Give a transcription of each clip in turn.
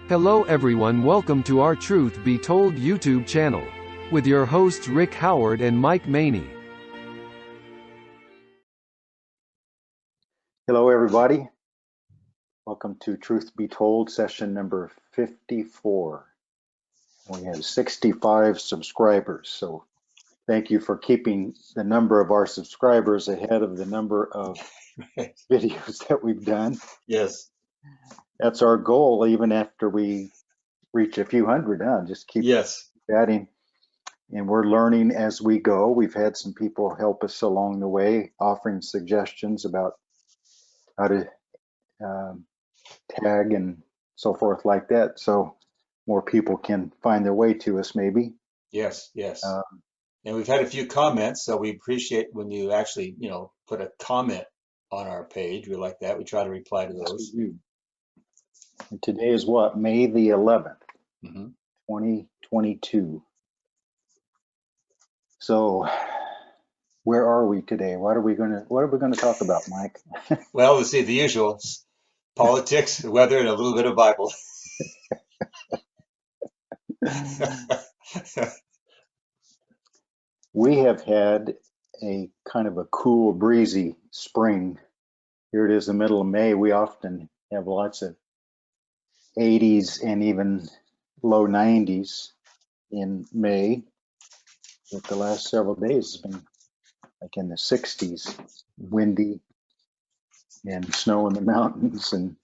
Hello everyone, welcome to our Truth Be Told YouTube channel with your hosts Rick Howard and Mike Maney. Hello everybody. Welcome to Truth Be Told session number 54. We have 65 subscribers, so thank you for keeping the number of our subscribers ahead of the number of videos that we've done. Yes. That's our goal, even after we reach a few hundred, just keep adding. And we're learning as we go. We've had some people help us along the way, offering suggestions about how to tag and so forth like that, so more people can find their way to us maybe. Yes. And we've had a few comments, so we appreciate when you actually, put a comment on our page. We like that. We try to reply to those. And today is what? May the 11th, 2022. So where are we today? What are we gonna talk about, Mike? Well, let's see, the usual. Politics, weather, and a little bit of Bible. We have had a kind of a cool, breezy spring. Here it is, the middle of May. We often have lots of 80s and even low 90s in May. But the last several days has been like in the 60s, windy and snow in the mountains. And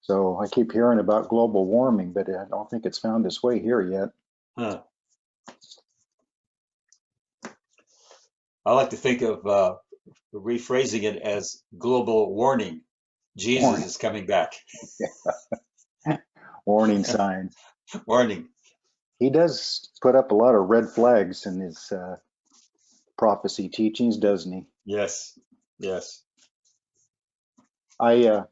so I keep hearing about global warming, but I don't think it's found its way here yet. Huh. I like to think of rephrasing it as global warning. Jesus is coming back. Warning signs. Warning. He does put up a lot of red flags in his prophecy teachings, doesn't he? Yes. I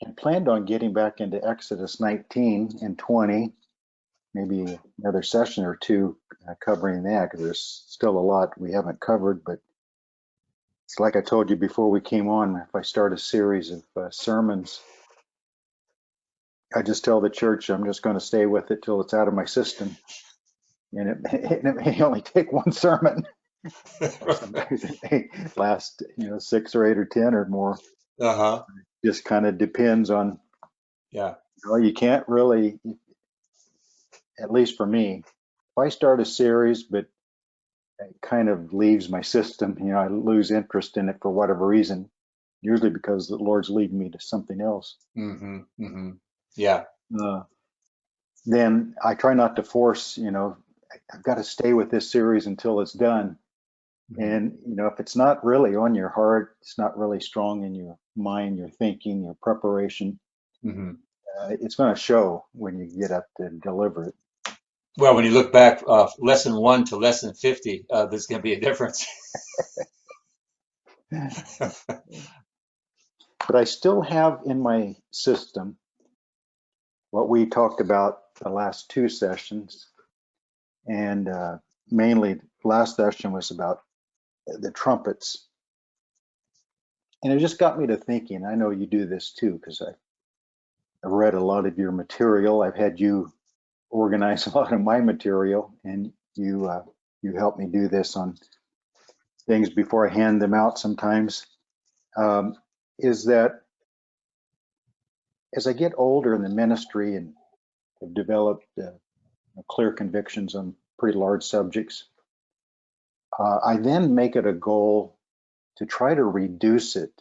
had planned on getting back into Exodus 19 and 20, maybe another session or two covering that, because there's still a lot we haven't covered. But it's like I told you before we came on, if I start a series of sermons, I just tell the church I'm just going to stay with it till it's out of my system. And it may only take one sermon. Sometimes it may last, 6 or 8 or 10 or more. Just kind of depends on. You can't really, at least for me, if I start a series but it kind of leaves my system, I lose interest in it for whatever reason, usually because the Lord's leading me to something else. Then I try not to force, I've got to stay with this series until it's done. And, if it's not really on your heart, it's not really strong in your mind, your thinking, your preparation, it's going to show when you get up to deliver it. Well, when you look back, lesson 1 to lesson 50, there's going to be a difference. But I still have in my system what we talked about the last 2 sessions. And mainly last session was about the trumpets. And it just got me to thinking, I know you do this too, because I've read a lot of your material. I've had you organize a lot of my material, and you help me do this on things before I hand them out sometimes. Is that as I get older in the ministry and have developed clear convictions on pretty large subjects, I then make it a goal to try to reduce it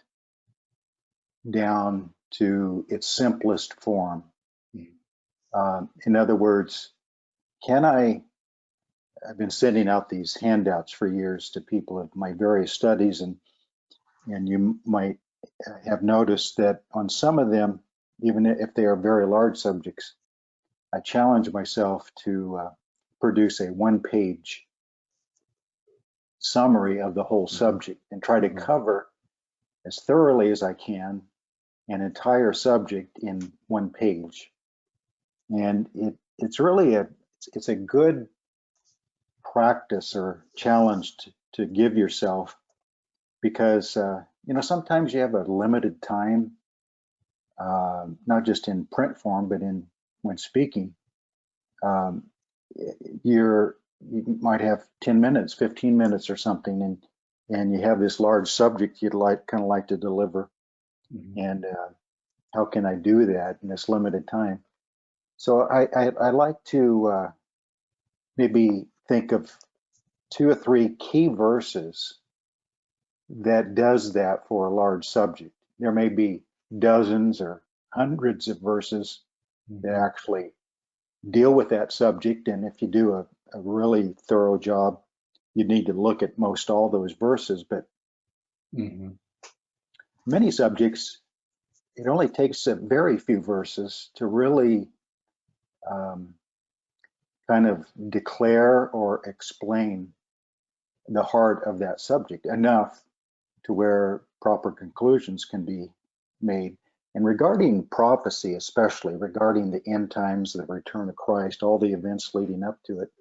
down to its simplest form. In other words, I've been sending out these handouts for years to people of my various studies, and you might have noticed that on some of them, even if they are very large subjects, I challenge myself to produce a 1-page summary of the whole subject and try to cover as thoroughly as I can an entire subject in 1 page. And it's really a good practice or challenge to give yourself, because sometimes you have a limited time not just in print form, but when speaking. You might have 10 minutes, 15 minutes or something, and you have this large subject you'd kind of like to deliver. And how can I do that in this limited time? So I like to maybe think of 2 or 3 key verses that does that for a large subject. There may be dozens or hundreds of verses that actually deal with that subject, and if you do a really thorough job, you need to look at most all those verses. But many subjects, it only takes a very few verses to really kind of declare or explain the heart of that subject enough to where proper conclusions can be made. And regarding prophecy, especially regarding the end times, the return of Christ, all the events leading up to it,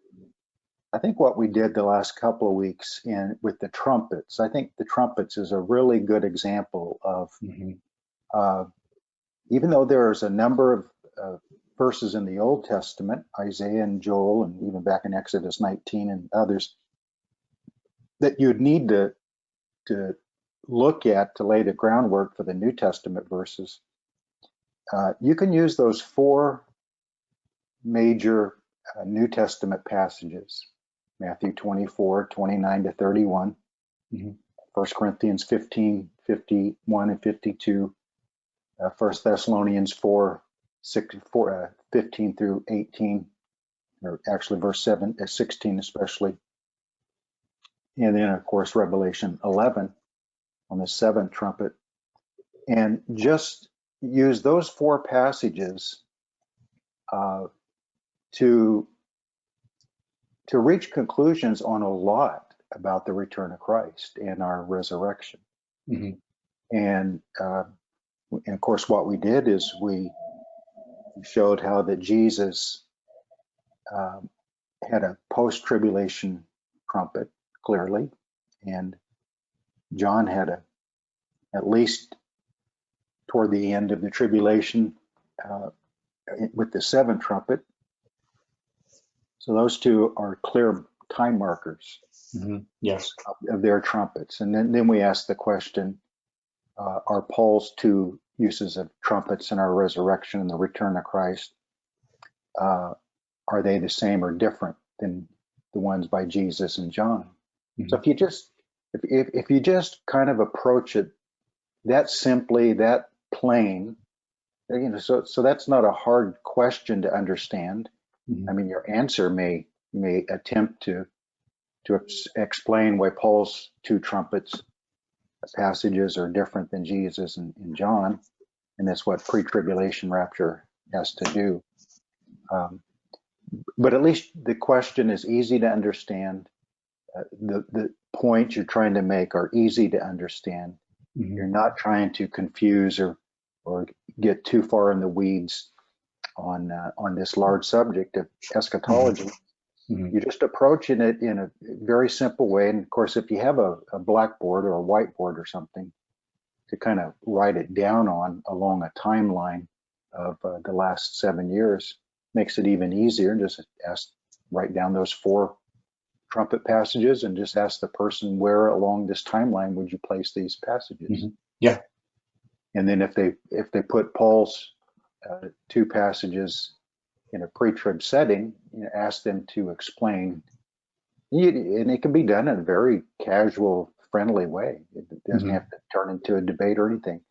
I think what we did the last couple of weeks with the trumpets, I think the trumpets is a really good example of, even though there's a number of verses in the Old Testament, Isaiah and Joel, and even back in Exodus 19 and others, that you'd need to look at to lay the groundwork for the New Testament verses. You can use those 4 major New Testament passages: Matthew 24, 29 to 31, 1 Corinthians 15, 51 and 52, 1 Thessalonians 4, 15 through 18, or actually verse 16 especially. And then, of course, Revelation 11 on the 7th trumpet. And just use those 4 passages to reach conclusions on a lot about the return of Christ and our resurrection. And of course, what we did is we showed how that Jesus had a post-tribulation trumpet, clearly, and John had at least toward the end of the tribulation with the 7th trumpet. So those 2 are clear time markers Yes. of their trumpets. And then we asked the question, are Paul's 2 uses of trumpets in our resurrection and the return of Christ, are they the same or different than the ones by Jesus and John? So if you just kind of approach it that simply, that plain, so that's not a hard question to understand. I mean, your answer may attempt to explain why Paul's 2 trumpets passages are different than Jesus and John, and that's what pre-tribulation rapture has to do. But at least the question is easy to understand. The points you're trying to make are easy to understand. You're not trying to confuse or get too far in the weeds on this large subject of eschatology. You just approaching it in a very simple way. And of course, if you have a blackboard or a whiteboard or something to kind of write it down on along a timeline of the last 7 years, makes it even easier. Just write down those 4 trumpet passages and just ask the person, where along this timeline would you place these passages? Yeah. And then if they put Paul's 2 passages in a pre-trib setting, ask them to explain. And it can be done in a very casual, friendly way. It doesn't have to turn into a debate or anything.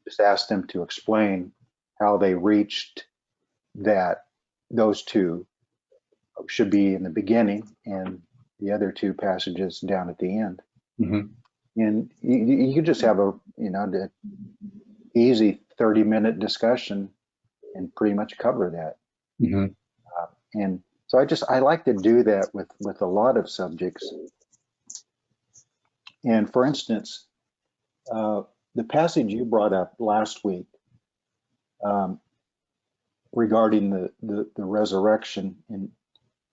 Just ask them to explain how they reached that those 2 should be in the beginning and the other 2 passages down at the end. And you could just have the easy 30-minute discussion and pretty much cover that. And so I like to do that with a lot of subjects. And for instance, the passage you brought up last week regarding the resurrection, and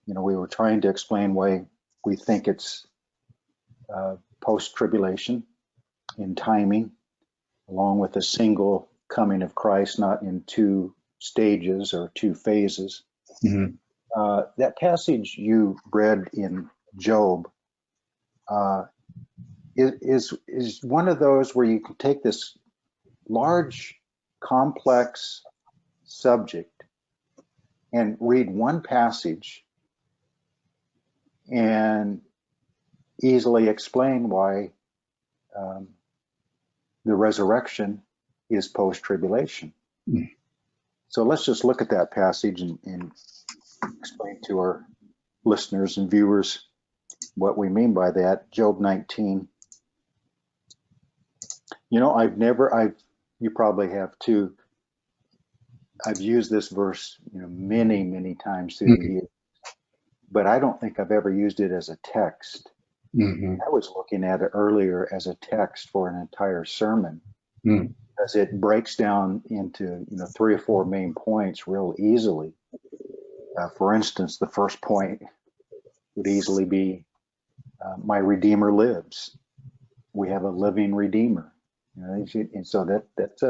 we were trying to explain why we think it's post-tribulation in timing, along with a single coming of Christ, not in two stages or two phases. That passage you read in Job is one of those where you can take this large, complex subject and read one passage and easily explain why the resurrection is post-tribulation. So let's just look at that passage and explain to our listeners and viewers what we mean by that. Job 19. You know, you probably have too. I've used this verse, many, many times through the years, but I don't think I've ever used it as a text. I was looking at it earlier as a text for an entire sermon, because it breaks down into 3 or 4 main points real easily. For instance, the first point would easily be, my Redeemer lives. We have a living Redeemer, and so that's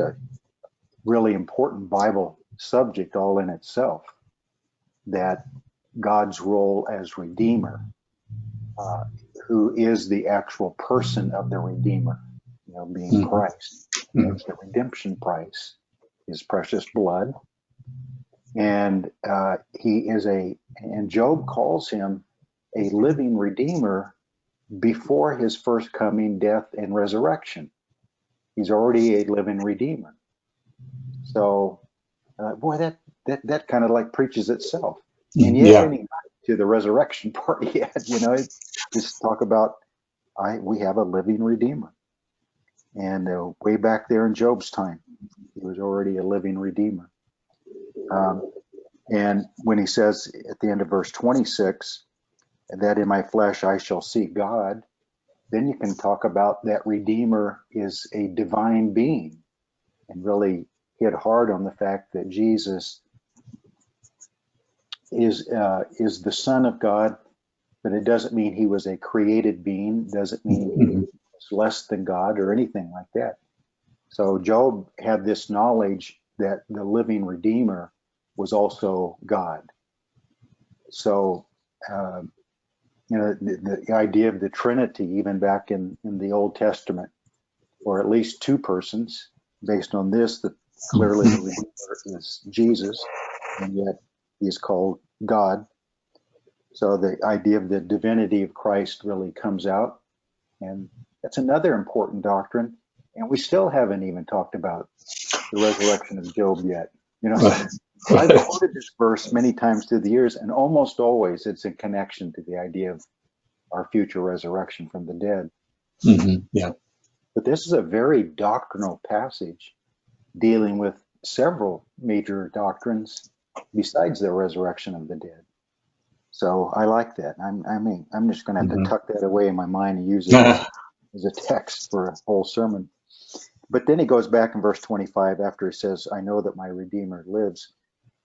a really important Bible subject all in itself. That God's role as Redeemer, who is the actual person of the Redeemer, being Christ. That's the redemption price, his precious blood. And and Job calls him a living Redeemer before his first coming, death, and resurrection. He's already a living Redeemer. So, boy, that kind of like preaches itself. And you haven't even got to the resurrection part yet. Just talk about we have a living Redeemer. And way back there in Job's time, he was already a living Redeemer. And when he says at the end of verse 26, that in my flesh I shall see God, then you can talk about that Redeemer is a divine being, and really hit hard on the fact that Jesus is the Son of God, but it doesn't mean he was a created being, doesn't mean he was less than God or anything like that. So Job had this knowledge that the living Redeemer was also God. So, the idea of the Trinity, even back in the Old Testament, or at least two persons, based on this, that clearly the Redeemer is Jesus, and yet he is called God. So the idea of the divinity of Christ really comes out, and that's another important doctrine. And we still haven't even talked about the resurrection of Job yet. I've quoted this verse many times through the years, and almost always it's in connection to the idea of our future resurrection from the dead. But this is a very doctrinal passage dealing with several major doctrines besides the resurrection of the dead. So I like that. I'm just going to have to tuck that away in my mind and use it as a text for a whole sermon. But then he goes back in verse 25 after he says, I know that my Redeemer lives.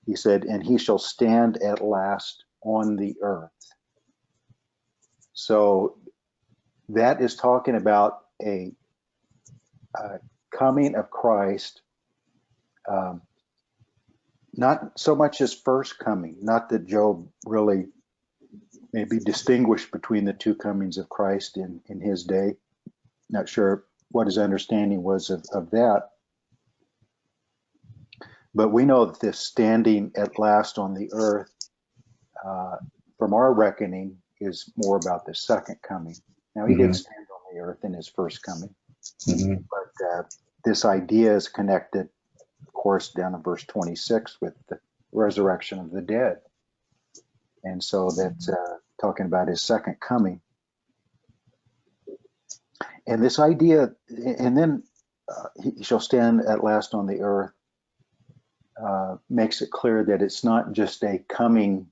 He said, and he shall stand at last on the earth. So that is talking about a coming of Christ, not so much his first coming, not that Job really maybe distinguished between the two comings of Christ in his day. Not sure what his understanding was of that. But we know that this standing at last on the earth, from our reckoning, is more about the second coming. Now, he did stand on the earth in his first coming, but this idea is connected, of course, down in verse 26 with the resurrection of the dead. And so that's talking about his second coming. And this idea, and then he shall stand at last on the earth, makes it clear that it's not just a coming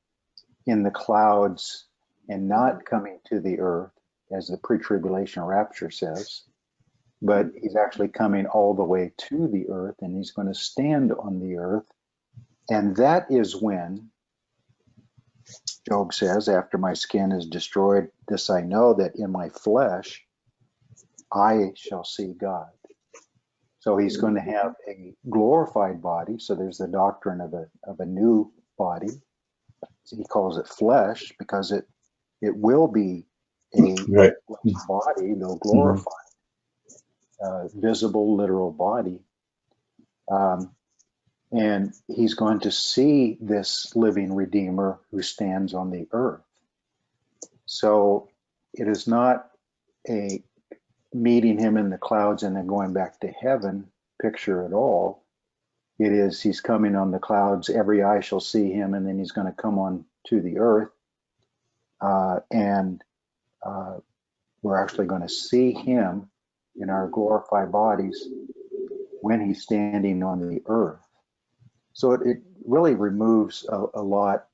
in the clouds and not coming to the earth, as the pre-tribulation rapture says, but he's actually coming all the way to the earth, and he's going to stand on the earth. And that is when Job says, after my skin is destroyed, this I know, that in my flesh I shall see God. So he's going to have a glorified body. So there's the doctrine of a new body. So he calls it flesh because it will be a Right. body, though Mhm. glorified, visible, literal body. And he's going to see this living Redeemer who stands on the earth. So it is not a meeting him in the clouds and then going back to heaven picture at all. It is he's coming on the clouds, every eye shall see him, and then he's going to come on to the earth. And we're actually going to see him in our glorified bodies when he's standing on the earth. So it really removes a lot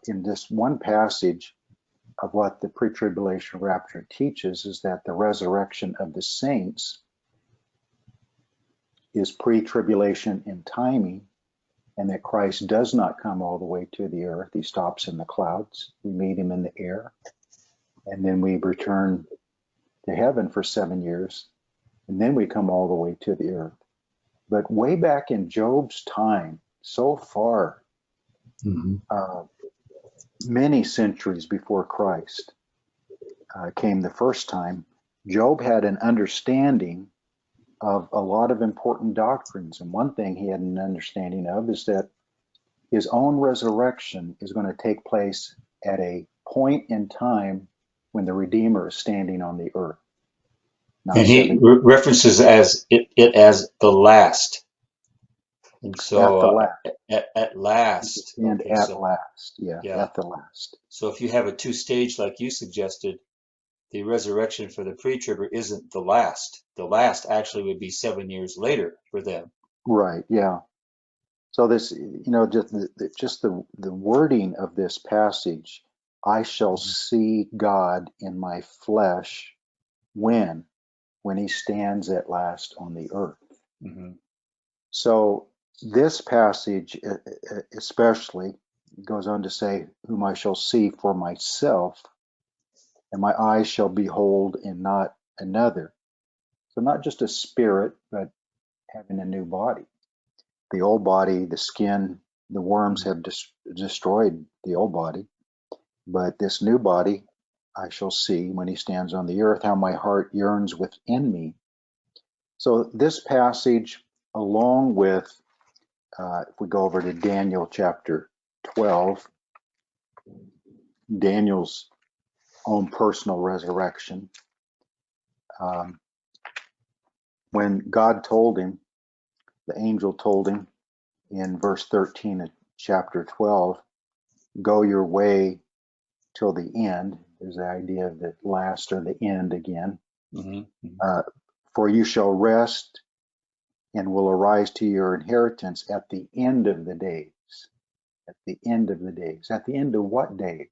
in this one passage of what the pre-tribulation rapture teaches, is that the resurrection of the saints is pre-tribulation in timing, and that Christ does not come all the way to the earth. He stops in the clouds. We meet him in the air, and then we return to heaven for 7 years, and then we come all the way to the earth. But way back in Job's time, so far, many centuries before Christ came the first time, Job had an understanding of a lot of important doctrines. And one thing he had an understanding of is that his own resurrection is going to take place at a point in time when the Redeemer is standing on the earth. And he references as it as the last. And so at the last. At last. And Okay, at so, last. Yeah, at the last. So if you have a two-stage like you suggested, the resurrection for the pre-tribber isn't the last. The last actually would be 7 years later for them. Right, yeah. So this, just the wording of this passage, I shall see God in my flesh when he stands at last on the earth. So this passage especially goes on to say, whom I shall see for myself, and my eyes shall behold and not another. So not just a spirit, but having a new body. The old body, the skin, the worms have destroyed the old body, but this new body I shall see when he stands on the earth, how my heart yearns within me. So this passage, along with, if we go over to Daniel chapter 12, Daniel's own personal resurrection, when God told him, the angel told him in verse 13 of chapter 12, go your way till the end. There's the idea of the last or the end again. For you shall rest and will arise to your inheritance at the end of the days. At the end of the days. At the end of what days?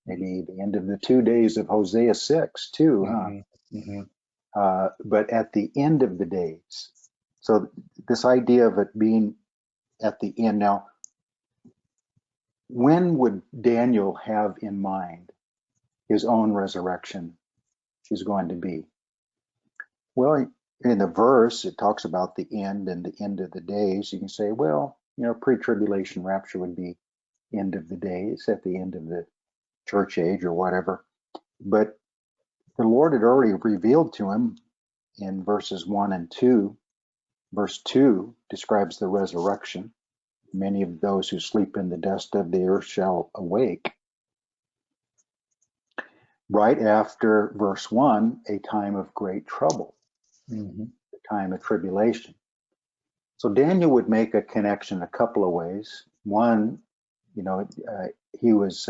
Maybe the end of the 2 days of Hosea 6 too, huh? But at the end of the days. So this idea of it being at the end. Now, when would Daniel have in mind his own resurrection is going to be? Well, in the verse, it talks about the end and the end of the days. You can say, well, pre-tribulation rapture would be end of the days, at the end of the church age or whatever. But the Lord had already revealed to him in verses 1 and 2. Verse 2 describes the resurrection. Many of those who sleep in the dust of the earth shall awake. Right after verse 1, a time of great trouble, a time of tribulation. So Daniel would make a connection a couple of ways. One, he was,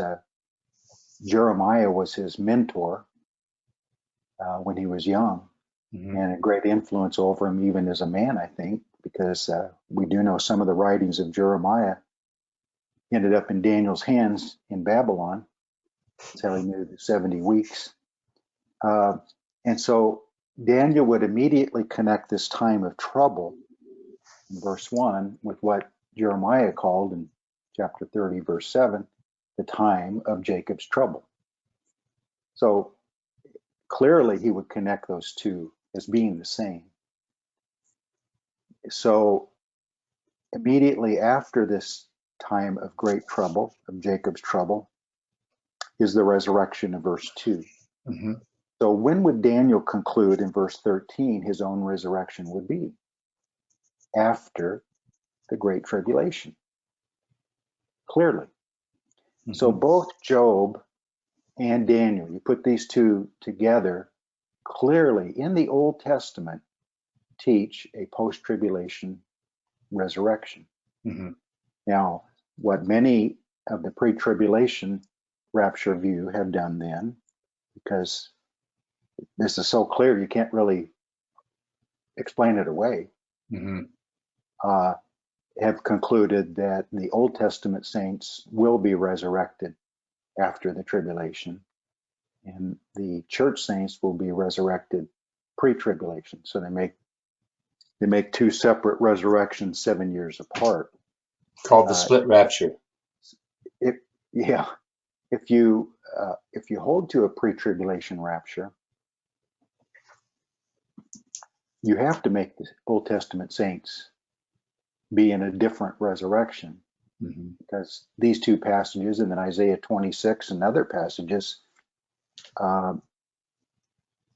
Jeremiah was his mentor when he was young, and a great influence over him even as a man, I think, because we do know some of the writings of Jeremiah ended up in Daniel's hands in Babylon. That's how he knew the 70 weeks. And so Daniel would immediately connect this time of trouble in verse 1 with what Jeremiah called in chapter 30, verse 7, the time of Jacob's trouble. So clearly he would connect those two as being the same. So immediately after this time of great trouble, of Jacob's trouble, is the resurrection of verse 2. Mm-hmm. So when would Daniel conclude in verse 13 his own resurrection would be? After the great tribulation. Clearly. Mm-hmm. So both Job and Daniel, you put these two together, clearly in the Old Testament teach a post-tribulation resurrection. Mm-hmm. Now, what many of the pre-tribulation rapture view have done then, because this is so clear you can't really explain it away, Mm-hmm. have concluded that the Old Testament saints will be resurrected after the tribulation, and the church saints will be resurrected pre-tribulation. So they make two separate resurrections 7 years apart. Called the split rapture. Yeah, if you hold to a pre-tribulation rapture, you have to make the Old Testament saints be in a different resurrection, Mm-hmm. because these two passages, and then Isaiah 26 and other passages,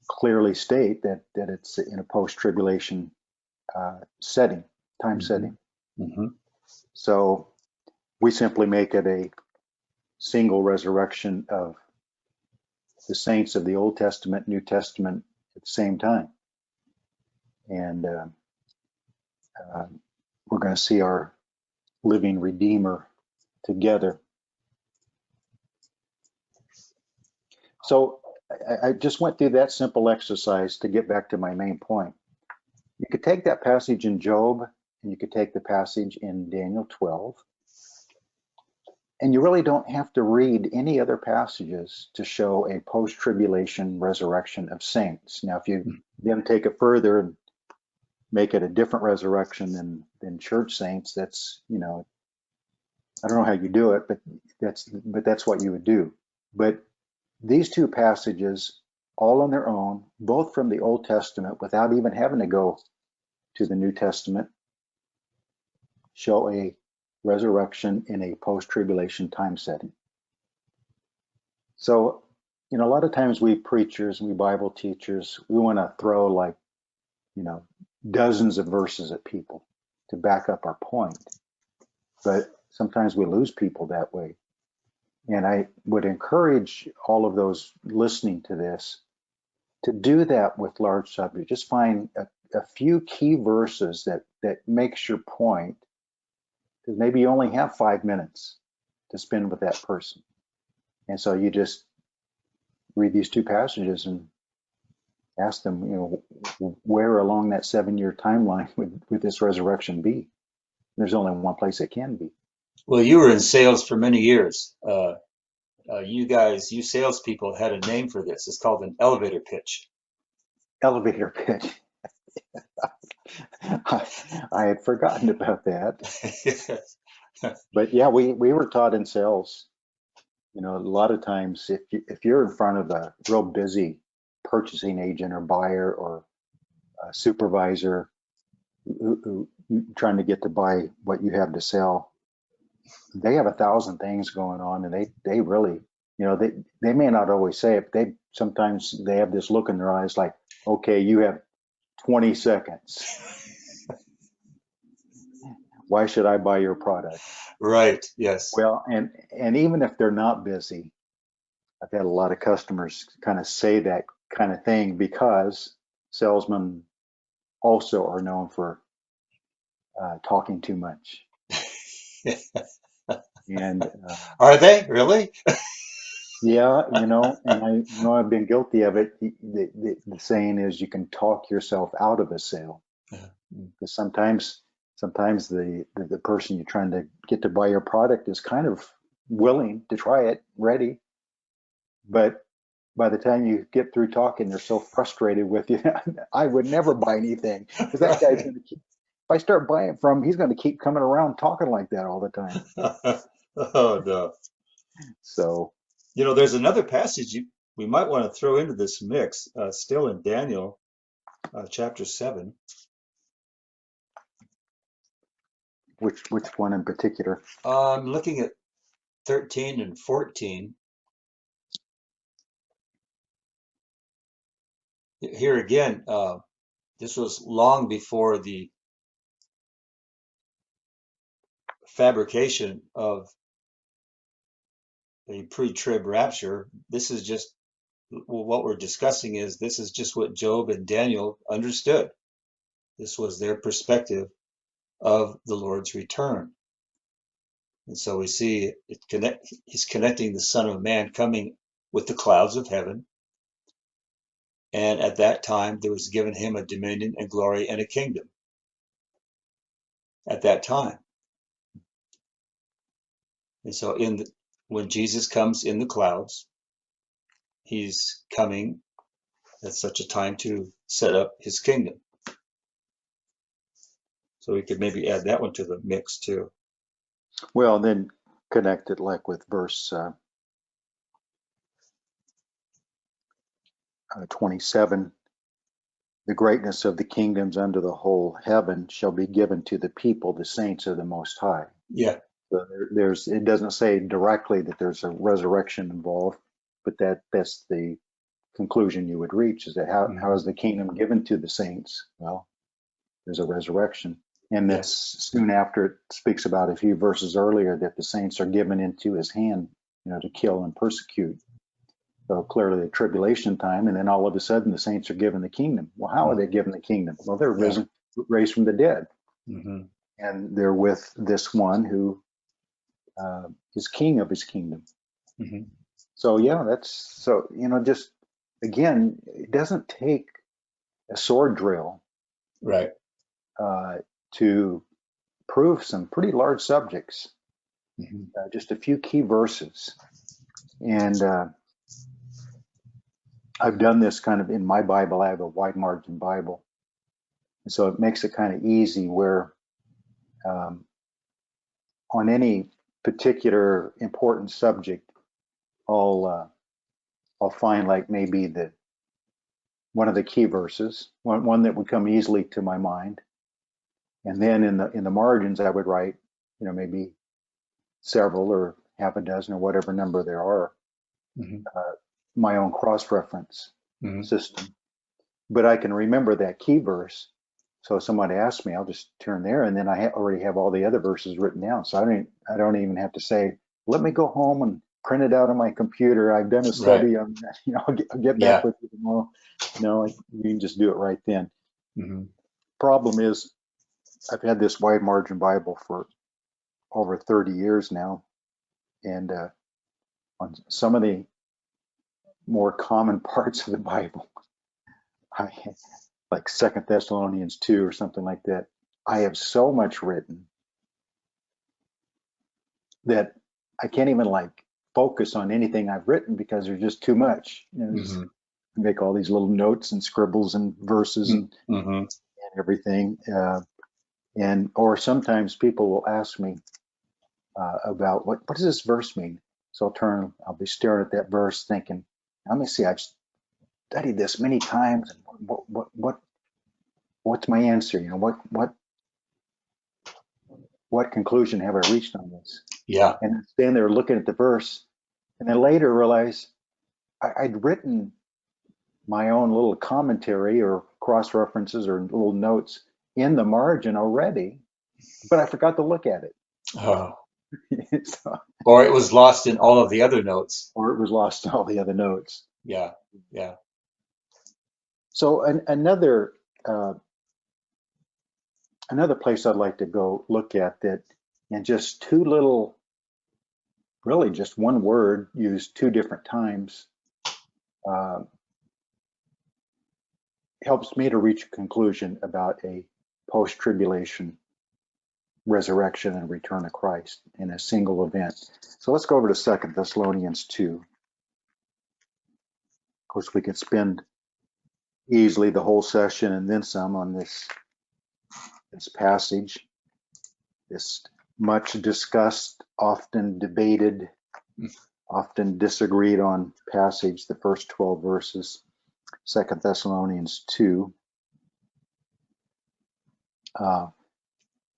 clearly state that it's in a post-tribulation setting, time Mm-hmm. setting. Mm-hmm. So we simply make it a single resurrection of the saints of the Old Testament, New Testament at the same time. And we're going to see our living Redeemer together. So I just went through that simple exercise to get back to my main point. You could take that passage in Job, and you could take the passage in Daniel 12, and you really don't have to read any other passages to show a post-tribulation resurrection of saints. Now, if you then take it further and make it a different resurrection than church saints, that's, I don't know how you do it, but that's what you would do. But these two passages, all on their own, both from the Old Testament, without even having to go to the New Testament, show a resurrection in a post-tribulation time setting. So, a lot of times we preachers, we Bible teachers, we want to throw like, dozens of verses at people to back up our point. But sometimes we lose people that way. And I would encourage all of those listening to this to do that with large subjects. Just find a few key verses that makes your point, because maybe you only have 5 minutes to spend with that person. And so you just read these two passages and ask them, where along that 7-year timeline would this resurrection be? There's only one place it can be. Well, you were in sales for many years. You salespeople had a name for this. It's called an elevator pitch. Elevator pitch. I had forgotten about that. But yeah, we were taught in sales, a lot of times if you're in front of a real busy purchasing agent or buyer or a supervisor who trying to get to buy what you have to sell, they have 1,000 things going on, and they really, they may not always say it, but sometimes they have this look in their eyes like, okay, you have 20 seconds. Why should I buy your product? Right. Yes. Well, and even if they're not busy, I've had a lot of customers kind of say that kind of thing, because salesmen also are known for talking too much. And Are they really? yeah, and I know I've been guilty of it. The saying is you can talk yourself out of a sale, because sometimes the person you're trying to get to buy your product is kind of willing to try it, ready, but by the time you get through talking, they're so frustrated with you. I would never buy anything, because that guy's going to keep. If I start buying from him, he's going to keep coming around talking like that all the time. Oh no. So, there's another passage we might want to throw into this mix, still in Daniel chapter 7. Which one in particular? I'm looking at 13 and 14. Here again, this was long before the fabrication of a pre-trib rapture. This is just what we're discussing is this is just what Job and Daniel understood. This was their perspective of the Lord's return. And so we see he's connecting the Son of Man coming with the clouds of heaven. And at that time, there was given him a dominion and glory and a kingdom. At that time. And so when Jesus comes in the clouds, he's coming at such a time to set up his kingdom. So we could maybe add that one to the mix too. Well, then connect it like with verse 27. The greatness of the kingdoms under the whole heaven shall be given to the people, the saints of the Most High. Yeah. So it doesn't say directly that there's a resurrection involved, but that's the conclusion you would reach, is that how is the kingdom given to the saints? Well, there's a resurrection. And that's soon after it speaks about a few verses earlier that the saints are given into his hand, to kill and persecute. So clearly the tribulation time, and then all of a sudden the saints are given the kingdom. Well, how are they given the kingdom? Well, they're raised from the dead. Mm-hmm. And they're with this one who is king of his kingdom. Mm-hmm. So just again, it doesn't take a sword drill, right, to prove some pretty large subjects. Mm-hmm. Just a few key verses, and I've done this kind of in my Bible. I have a wide margin Bible, and so it makes it kind of easy where on any particular important subject, I'll find like maybe one of the key verses, one that would come easily to my mind, and then in the margins I would write, maybe several or half a dozen or whatever number there are, my own cross-reference system. But I can remember that key verse. So if somebody asks me, I'll just turn there, and then I already have all the other verses written down. So I don't even have to say, let me go home and print it out on my computer. I've done a study on that. I'll get back with you tomorrow. No, you can just do it right then. Problem is, I've had this wide margin Bible for over 30 years now, and on some of the more common parts of the Bible, like 2 Thessalonians 2 or something like that, I have so much written that I can't even focus on anything I've written because there's just too much. Make all these little notes and scribbles and verses and everything. Or sometimes people will ask me about what does this verse mean? So I'll be staring at that verse thinking, let me see, I've studied this many times. What's my answer? What conclusion have I reached on this? Yeah. And I stand there looking at the verse, and then later realize I'd written my own little commentary or cross references or little notes in the margin already, but I forgot to look at it. Oh. Or it was lost in all of the other notes. Or it was lost in all the other notes. Yeah, yeah. So another place I'd like to go look at that, and just two little, really just one word used two different times, helps me to reach a conclusion about a post-tribulation resurrection and return of Christ in a single event. So let's go over to 2 Thessalonians 2. Of course, we could spend easily the whole session and then some on this passage, this much discussed, often debated, often disagreed on passage, the first 12 verses, 2 Thessalonians 2.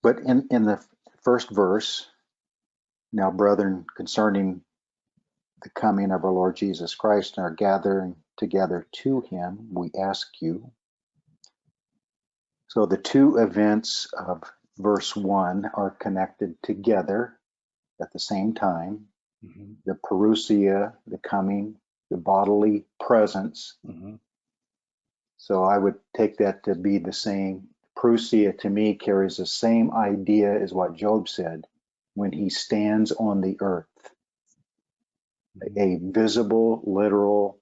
But in the first verse, now brethren, concerning the coming of our Lord Jesus Christ and our gathering together to him, we ask you. So the two events of verse 1 are connected together at the same time. Mm-hmm. The parousia, the coming, the bodily presence. Mm-hmm. So I would take that to be the same. Parousia to me carries the same idea as what Job said when he stands on the earth. Mm-hmm. A visible, literal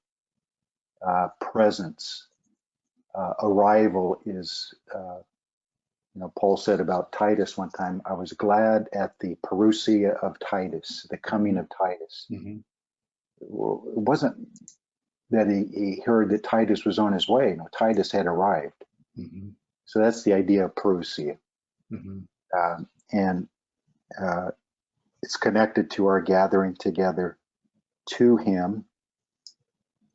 presence. Arrival is, Paul said about Titus one time, I was glad at the parousia of Titus, the coming of Titus. Mm-hmm. It wasn't that he heard that Titus was on his way. No, Titus had arrived. Mm-hmm. So that's the idea of parousia. Mm-hmm. And it's connected to our gathering together to him.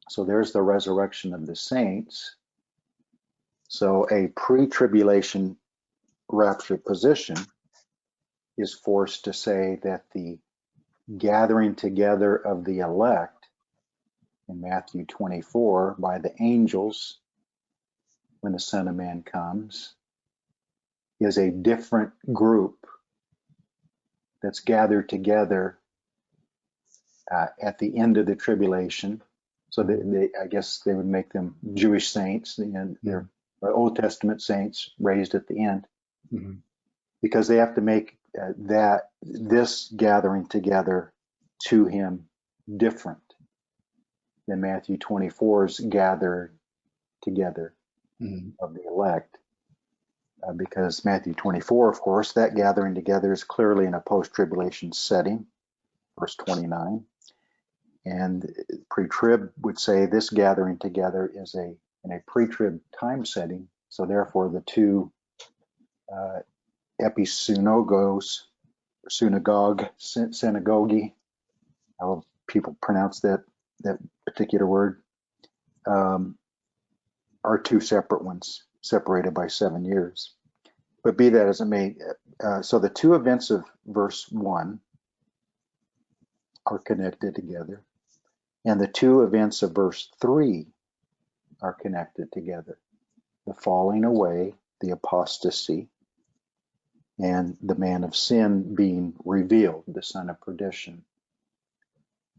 So there's the resurrection of the saints. So a pre-tribulation rapture position is forced to say that the gathering together of the elect in Matthew 24 by the angels when the Son of Man comes is a different group that's gathered together at the end of the tribulation. So I guess they would make them Jewish saints, and they're Old Testament saints raised at the end, Mm-hmm. because they have to make this gathering together to him different than Matthew 24's gathered together Mm-hmm. of the elect. Because Matthew 24, of course, that gathering together is clearly in a post-tribulation setting, verse 29. And pre-trib would say this gathering together is in a pre-trib time setting. So therefore, the two episynagogos, synagogue, how people pronounce that particular word, are two separate ones, separated by 7 years. But be that as it may, so the two events of verse 1 are connected together, and the two events of verse 3 are connected together. The falling away, the apostasy, and the man of sin being revealed, the son of perdition.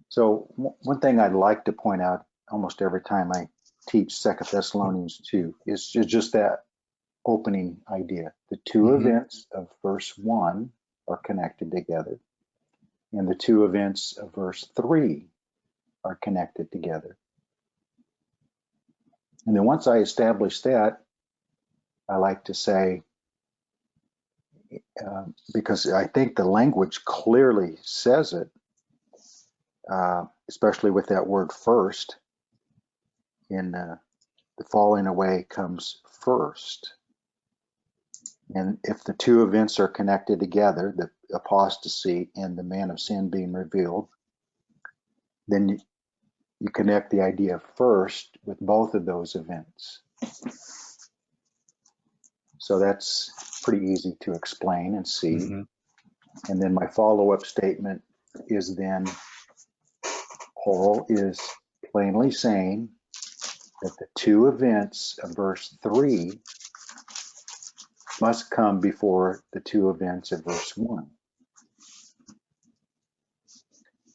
So one thing I'd like to point out almost every time I teach 2 Thessalonians 2 is just that opening idea. The two Mm-hmm. events of verse 1 are connected together, and the two events of verse 3 are connected together. And then once I establish that, I like to say, because I think the language clearly says it, especially with that word first, in the falling away comes first. And if the two events are connected together, the apostasy and the man of sin being revealed, then you connect the idea of first with both of those events. So that's pretty easy to explain and see. Mm-hmm. And then my follow-up statement is then Paul is plainly saying that the two events of verse 3 must come before the two events of verse 1.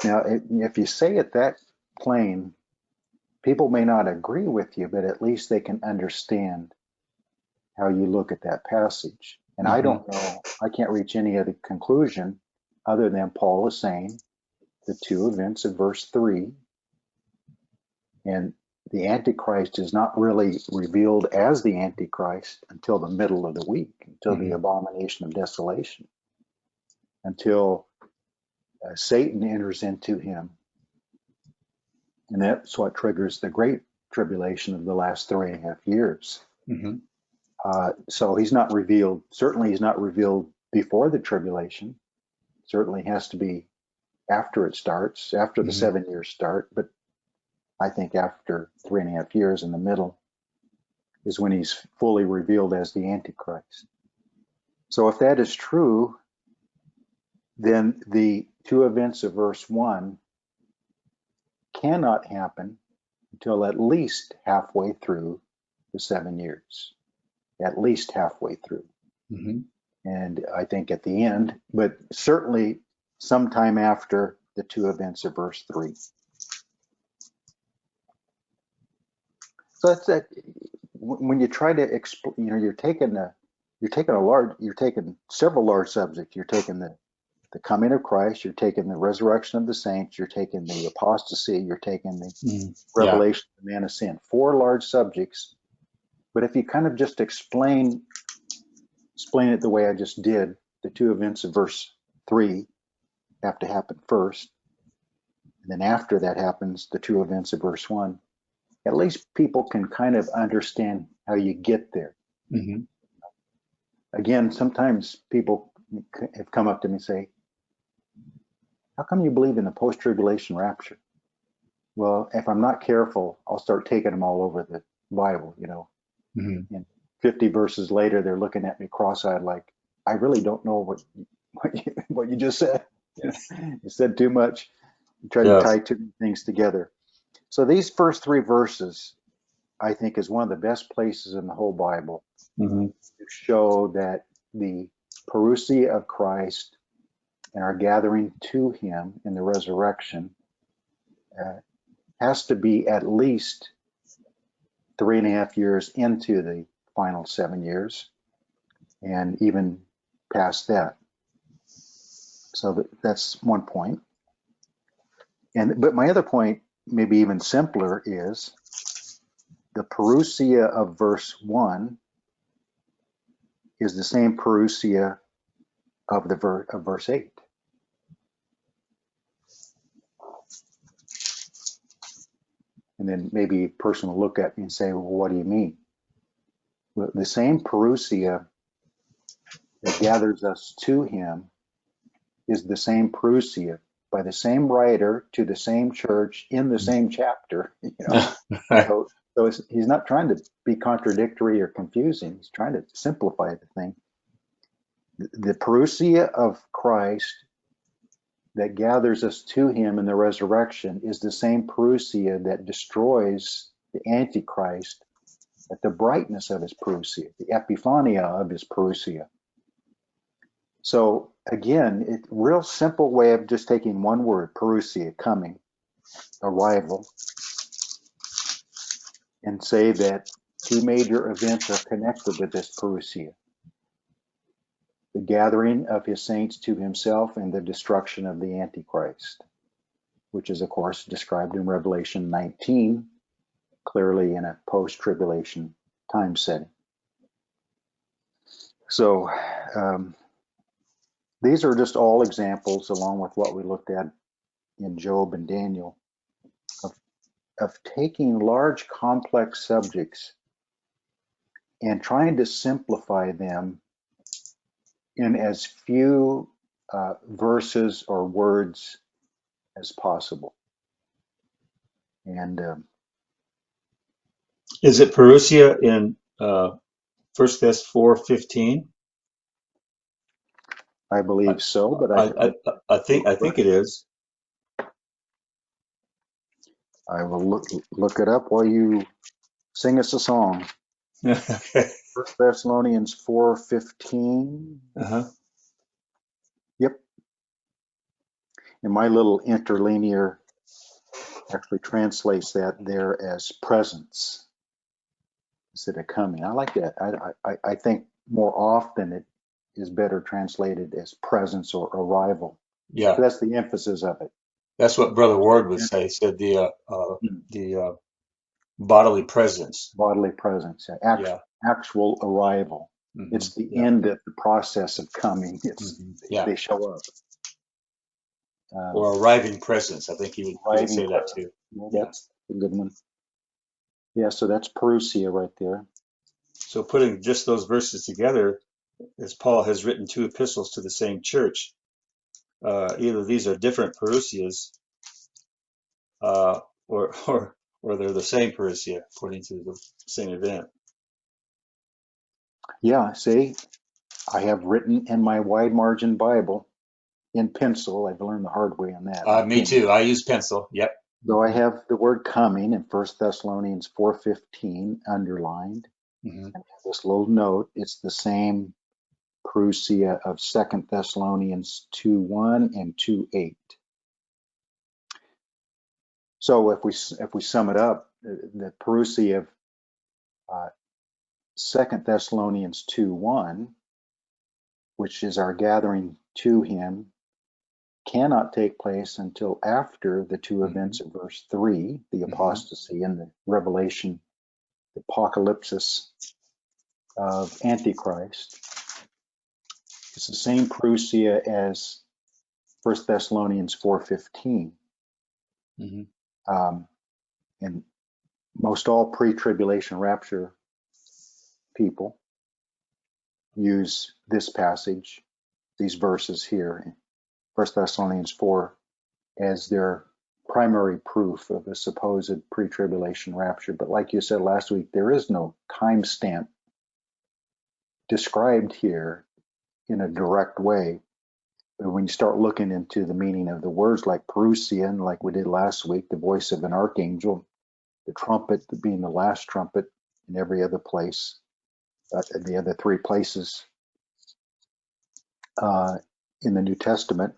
Now, if you say it that plain, people may not agree with you, but at least they can understand how you look at that passage. And I don't know, I can't reach any other conclusion other than Paul is saying the two events of verse 3, and the Antichrist is not really revealed as the Antichrist until the middle of the week, until the abomination of desolation, until Satan enters into him. And that's what triggers the great tribulation of the last 3.5 years. Mm-hmm. So he's not revealed, certainly he's not revealed before the tribulation. Certainly has to be after it starts, after the 7 years start, but I think after 3.5 years in the middle is when he's fully revealed as the Antichrist. So if that is true, then the two events of verse 1 cannot happen until at least halfway through the 7 years, at least halfway through. Mm-hmm. And I think at the end, but certainly sometime after the two events of verse 3. So that's that. When you try to explain, you're taking several large subjects. You're taking the coming of Christ, you're taking the resurrection of the saints, you're taking the apostasy, you're taking the revelation of the man of sin. 4 large subjects. But if you kind of just explain it the way I just did, the two events of verse 3 have to happen first. And then after that happens, the two events of verse 1. At least people can kind of understand how you get there. Mm-hmm. Again, sometimes people have come up to me and say, how come you believe in the post-tribulation rapture? Well, if I'm not careful, I'll start taking them all over the Bible, Mm-hmm. And 50 verses later, they're looking at me cross-eyed like, I really don't know what you just said. You said too much. You try to tie too many things together. So these first 3 verses, I think, is one of the best places in the whole Bible Mm-hmm. to show that the parousia of Christ and our gathering to him in the resurrection has to be at least 3.5 years into the final 7 years, and even past that. So that's one point. But my other point, maybe even simpler, is the parousia of verse 1 is the same parousia of verse 8. And then maybe a person will look at me and say, well, what do you mean? Well, the same parousia that gathers us to him is the same parousia by the same writer to the same church in the same chapter. So he's not trying to be contradictory or confusing. He's trying to simplify the thing. The parousia of Christ that gathers us to him in the resurrection is the same parousia that destroys the Antichrist at the brightness of his parousia, the epiphania of his parousia. So again, it's a real simple way of just taking one word, parousia, coming, arrival, and say that 2 major events are connected with this parousia. The gathering of his saints to himself and the destruction of the Antichrist, which is, of course, described in Revelation 19, clearly in a post-tribulation time setting. So these are just all examples, along with what we looked at in Job and Daniel, of taking large, complex subjects and trying to simplify them in as few verses or words as possible. And Is it parousia in 1 Thess 4:15? I believe so, but I think it is. I will look it up while you sing us a song. Okay. 1 Thessalonians 4:15. Uh-huh. Yep. And my little interlinear actually translates that there as presence instead of coming. I like that. I think more often it is better translated as presence or arrival. Yeah, So that's the emphasis of it. that's what Brother Ward would say. He said the bodily presence. Bodily presence, Yeah. actual arrival. Mm-hmm. It's the end of the process of coming. They show up. Or arriving presence. I think he would say that too. Well, that's a good one. Yeah, so that's parousia right there. So putting just those verses together, as Paul has written 2 epistles to the same church, either these are different parousias, or they're the same parousia according to the same event. Yeah, see, I have written in my wide margin Bible in pencil. I've learned the hard way on that. Me too. I use pencil. Yep. So I have the word coming in 1 Thessalonians 4:15 underlined. Mm-hmm. And this little note, it's the same parousia of 2 Thessalonians 2:1 and 2:8. So if we sum it up, the parousia of 2 Thessalonians 2:1, which is our gathering to him, cannot take place until after the two events of verse 3, the apostasy and the revelation, the apocalypsis of Antichrist. It's the same parousia as 1 Thessalonians 4:15. And most all pre-tribulation rapture people use this passage, these verses here, 1 Thessalonians 4, as their primary proof of a supposed pre-tribulation rapture. But like you said last week, there is no timestamp described here in a direct way. But when you start looking into the meaning of the words like parousia, and like we did last week, the voice of an archangel, the trumpet being the last trumpet in every other place, the other three places in the New Testament.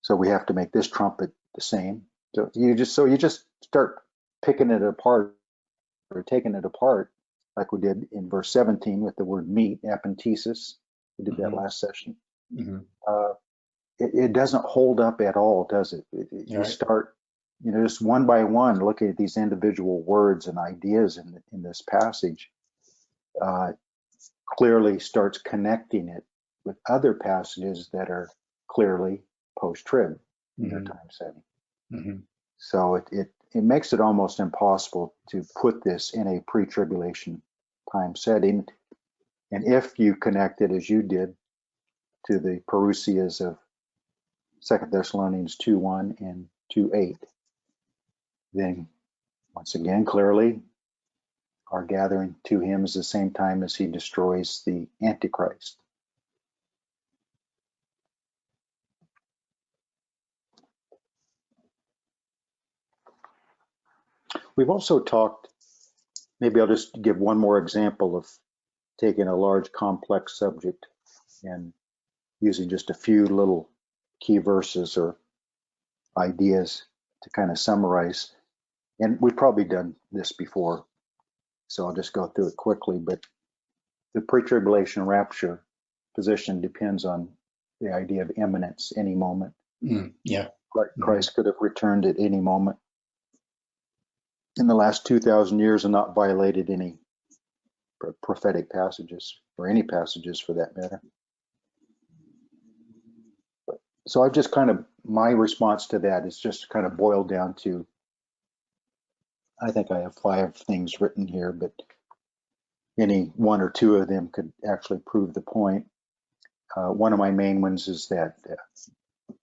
So we have to make this trumpet the same. So you just start picking it apart or taking it apart, like we did in verse 17 with the word meat, apentesis. We did that last session. It doesn't hold up at all, does it? You start, just one by one, looking at these individual words and ideas in this passage, clearly starts connecting it with other passages that are clearly post-trib in their time setting. So it makes it almost impossible to put this in a pre-tribulation time setting. And if you connect it, as you did, to the parousias of 2 Thessalonians 2:1 and 2:8, then once again, clearly, our gathering to him is the same time as he destroys the Antichrist. We've also talked, maybe I'll just give one more example of taking a large complex subject and using just a few little key verses or ideas to kind of summarize. And we've probably done this before, so I'll just go through it quickly. But the pre-tribulation rapture position depends on the idea of imminence, any moment. Christ could have returned at any moment in the last 2,000 years and not violated any prophetic passages, or any passages for that matter. So I've just my response to that is just kind of boiled down to, I think I have 5 things written here, but any one or two of them could actually prove the point. One of my main ones is that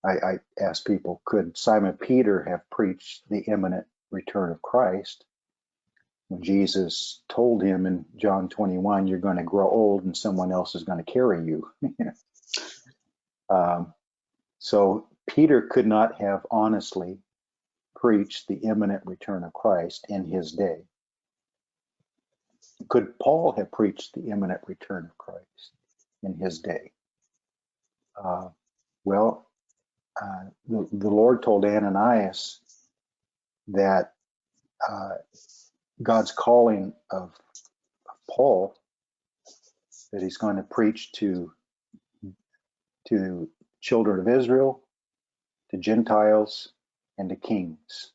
I asked people, could Simon Peter have preached the imminent return of Christ when Jesus told him in John 21, you're going to grow old and someone else is going to carry you? So Peter could not have honestly preached the imminent return of Christ in his day. Could Paul have preached the imminent return of Christ in his day? The Lord told Ananias that God's calling of Paul, that he's going to preach to children of Israel, to Gentiles, and to kings.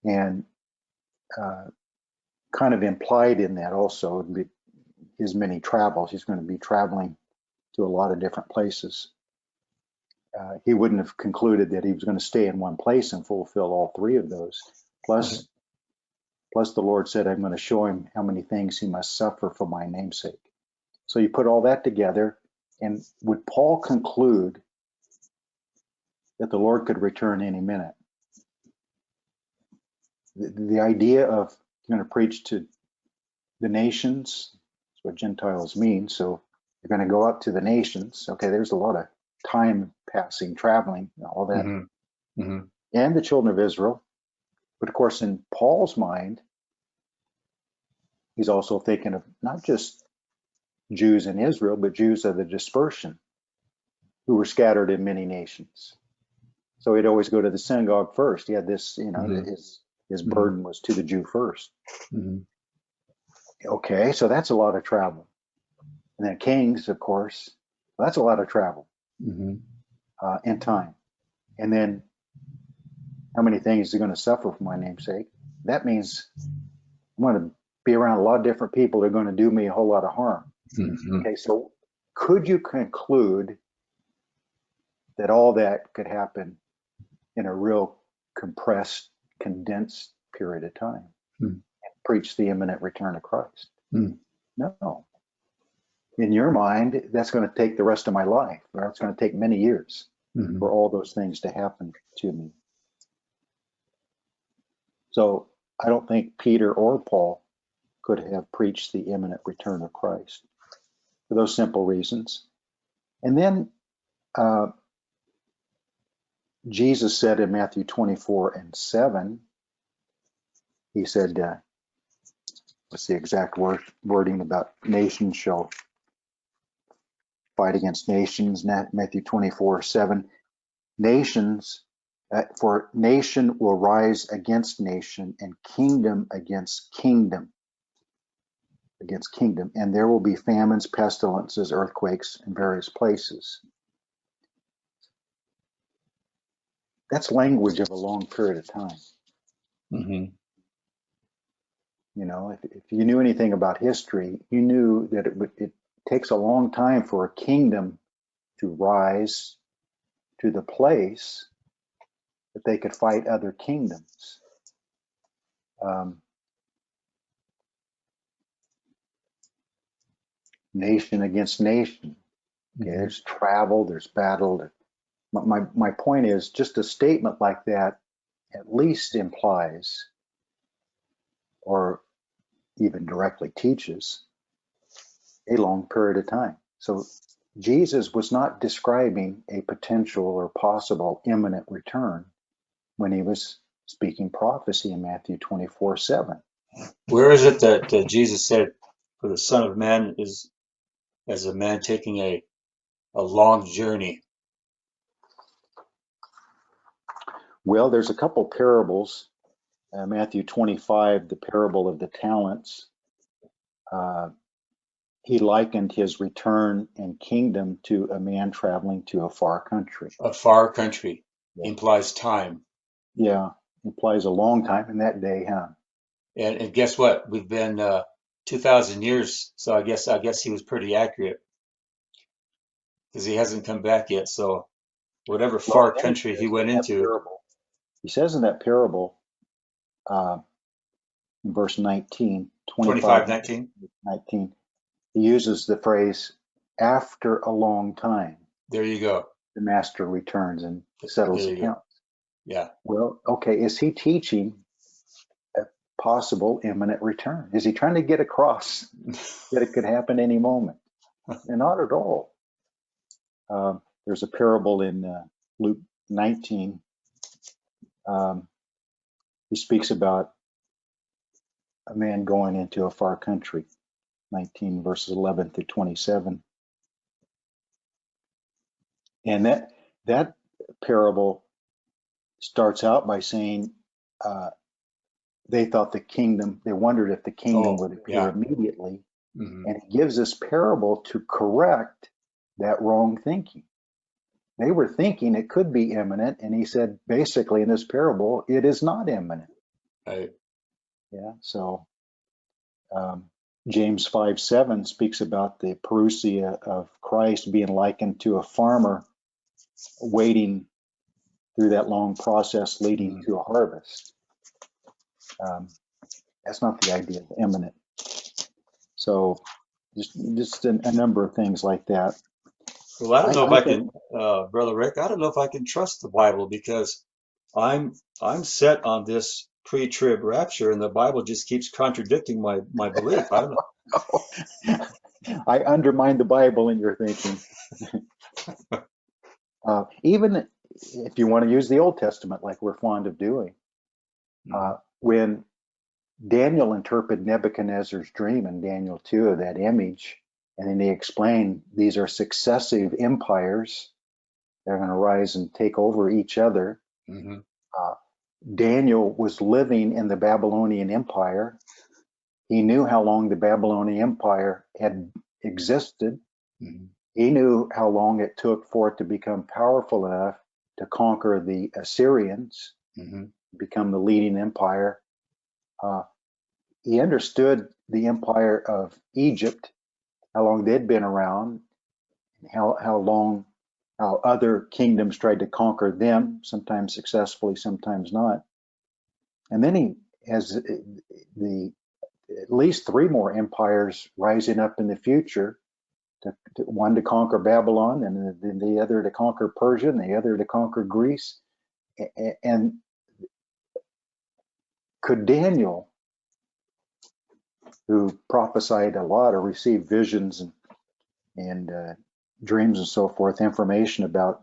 And kind of implied in that also his many travels. He's going to be traveling to a lot of different places. He wouldn't have concluded that he was going to stay in one place and fulfill all 3 of those. Plus the Lord said, I'm going to show him how many things he must suffer for my namesake. So you put all that together, and would Paul conclude that the Lord could return any minute? The idea of going to preach to the nations, that's what Gentiles mean. So They're going to go out to the nations. Okay, there's a lot of time passing, traveling, all that. Mm-hmm. Mm-hmm. And the children of Israel. But of course, in Paul's mind, he's also thinking of not just Jews in Israel, but Jews of the dispersion who were scattered in many nations. So he'd always go to the synagogue first. He had this, Mm-hmm. his burden was to the Jew first. Mm-hmm. Okay, so that's a lot of travel. And then kings, of course, that's a lot of travel Mm-hmm. in time. And then how many things are going to suffer for my name's sake? That means I'm going to be around a lot of different people that are going to do me a whole lot of harm. Mm-hmm. Okay, so could you conclude that all that could happen in a real compressed, condensed period of time? Mm. Preach the imminent return of Christ? Mm. No. In your mind, that's going to take the rest of my life, or it's going to take many years Mm-hmm. for all those things to happen to me. So I don't think Peter or Paul could have preached the imminent return of Christ for those simple reasons. And then Jesus said in Matthew 24:7, he said, what's the exact wording about nations shall fight against nations? Matthew 24:7, nations, for nation will rise against nation and kingdom against kingdom, and there will be famines, pestilences, earthquakes in various places. That's language of a long period of time. Mm-hmm. You know, if you knew anything about history, you knew that it takes a long time for a kingdom to rise to the place that they could fight other kingdoms. Nation against nation. Okay, Mm-hmm. there's travel, there's battle. My point is, just a statement like that at least implies, or even directly teaches, a long period of time. So Jesus was not describing a potential or possible imminent return when he was speaking prophecy in Matthew 24:7. Where is it that Jesus said, "For the Son of Man is as a man taking a long journey"? Well, there's a couple parables. Matthew 25, the parable of the talents. Uh, he likened his return and kingdom to a man traveling to a far country. A far country Yeah, implies time. yeah, implies a long time in that day, huh? And guess what? We've been 2,000 years, so I guess he was pretty accurate because he hasn't come back yet. So whatever Well, far and then he country he says went in that into, parable, uh, in verse 19, 25, 25:19. 19, he uses the phrase, after a long time, There you go. the master returns and There settles you go. accounts. Yeah. Well, okay, is he teaching a possible imminent return? Is he trying to get across that it could happen any moment? And not at all. There's a parable in Luke 19. He speaks about a man going into a far country, 19 verses 11 through 27. And that parable starts out by saying they thought they wondered if the kingdom Oh, would appear yeah. immediately. Hmm. And he gives this parable to correct that wrong thinking. They were thinking it could be imminent, and he said, basically, in this parable, it is not imminent. Right. Yeah. So um, James 5:7 speaks about the parousia of Christ being likened to a farmer waiting through that long process leading Hmm. to a harvest. That's not the idea of imminent. So just a number of things like that. Well, I don't know if I I think, can, Brother Rick, I don't know if I can trust the Bible because I'm set on this pre-trib rapture, and the Bible just keeps contradicting my belief. I don't know. I undermine the Bible in your thinking. Even if you want to use the Old Testament like we're fond of doing, when Daniel interpreted Nebuchadnezzar's dream in Daniel 2 of that image, and then he explained these are successive empires. They're going to rise and take over each other. Mm-hmm. Daniel was living in the Babylonian Empire. He knew how long the Babylonian Empire had existed. Mm-hmm. He knew how long it took for it to become powerful enough to conquer the Assyrians, Mm-hmm. become the leading empire. He understood the empire of Egypt, how long they'd been around, how other kingdoms tried to conquer them, sometimes successfully, sometimes not. And then he has at least three more empires rising up in the future. One to conquer Babylon, and then the other to conquer Persia, and the other to conquer Greece. And could Daniel, who prophesied a lot or received visions and dreams and so forth, information about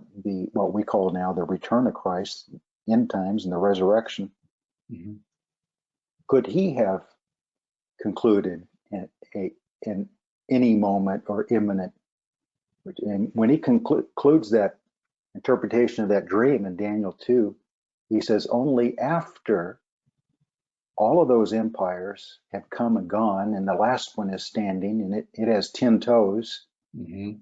what we call now the return of Christ, end times, and the resurrection, Mm-hmm. could he have concluded in any moment or imminent? And when he concludes that interpretation of that dream in Daniel 2, he says only after all of those empires have come and gone, and the last one is standing, and it has 10 toes, Mm-hmm.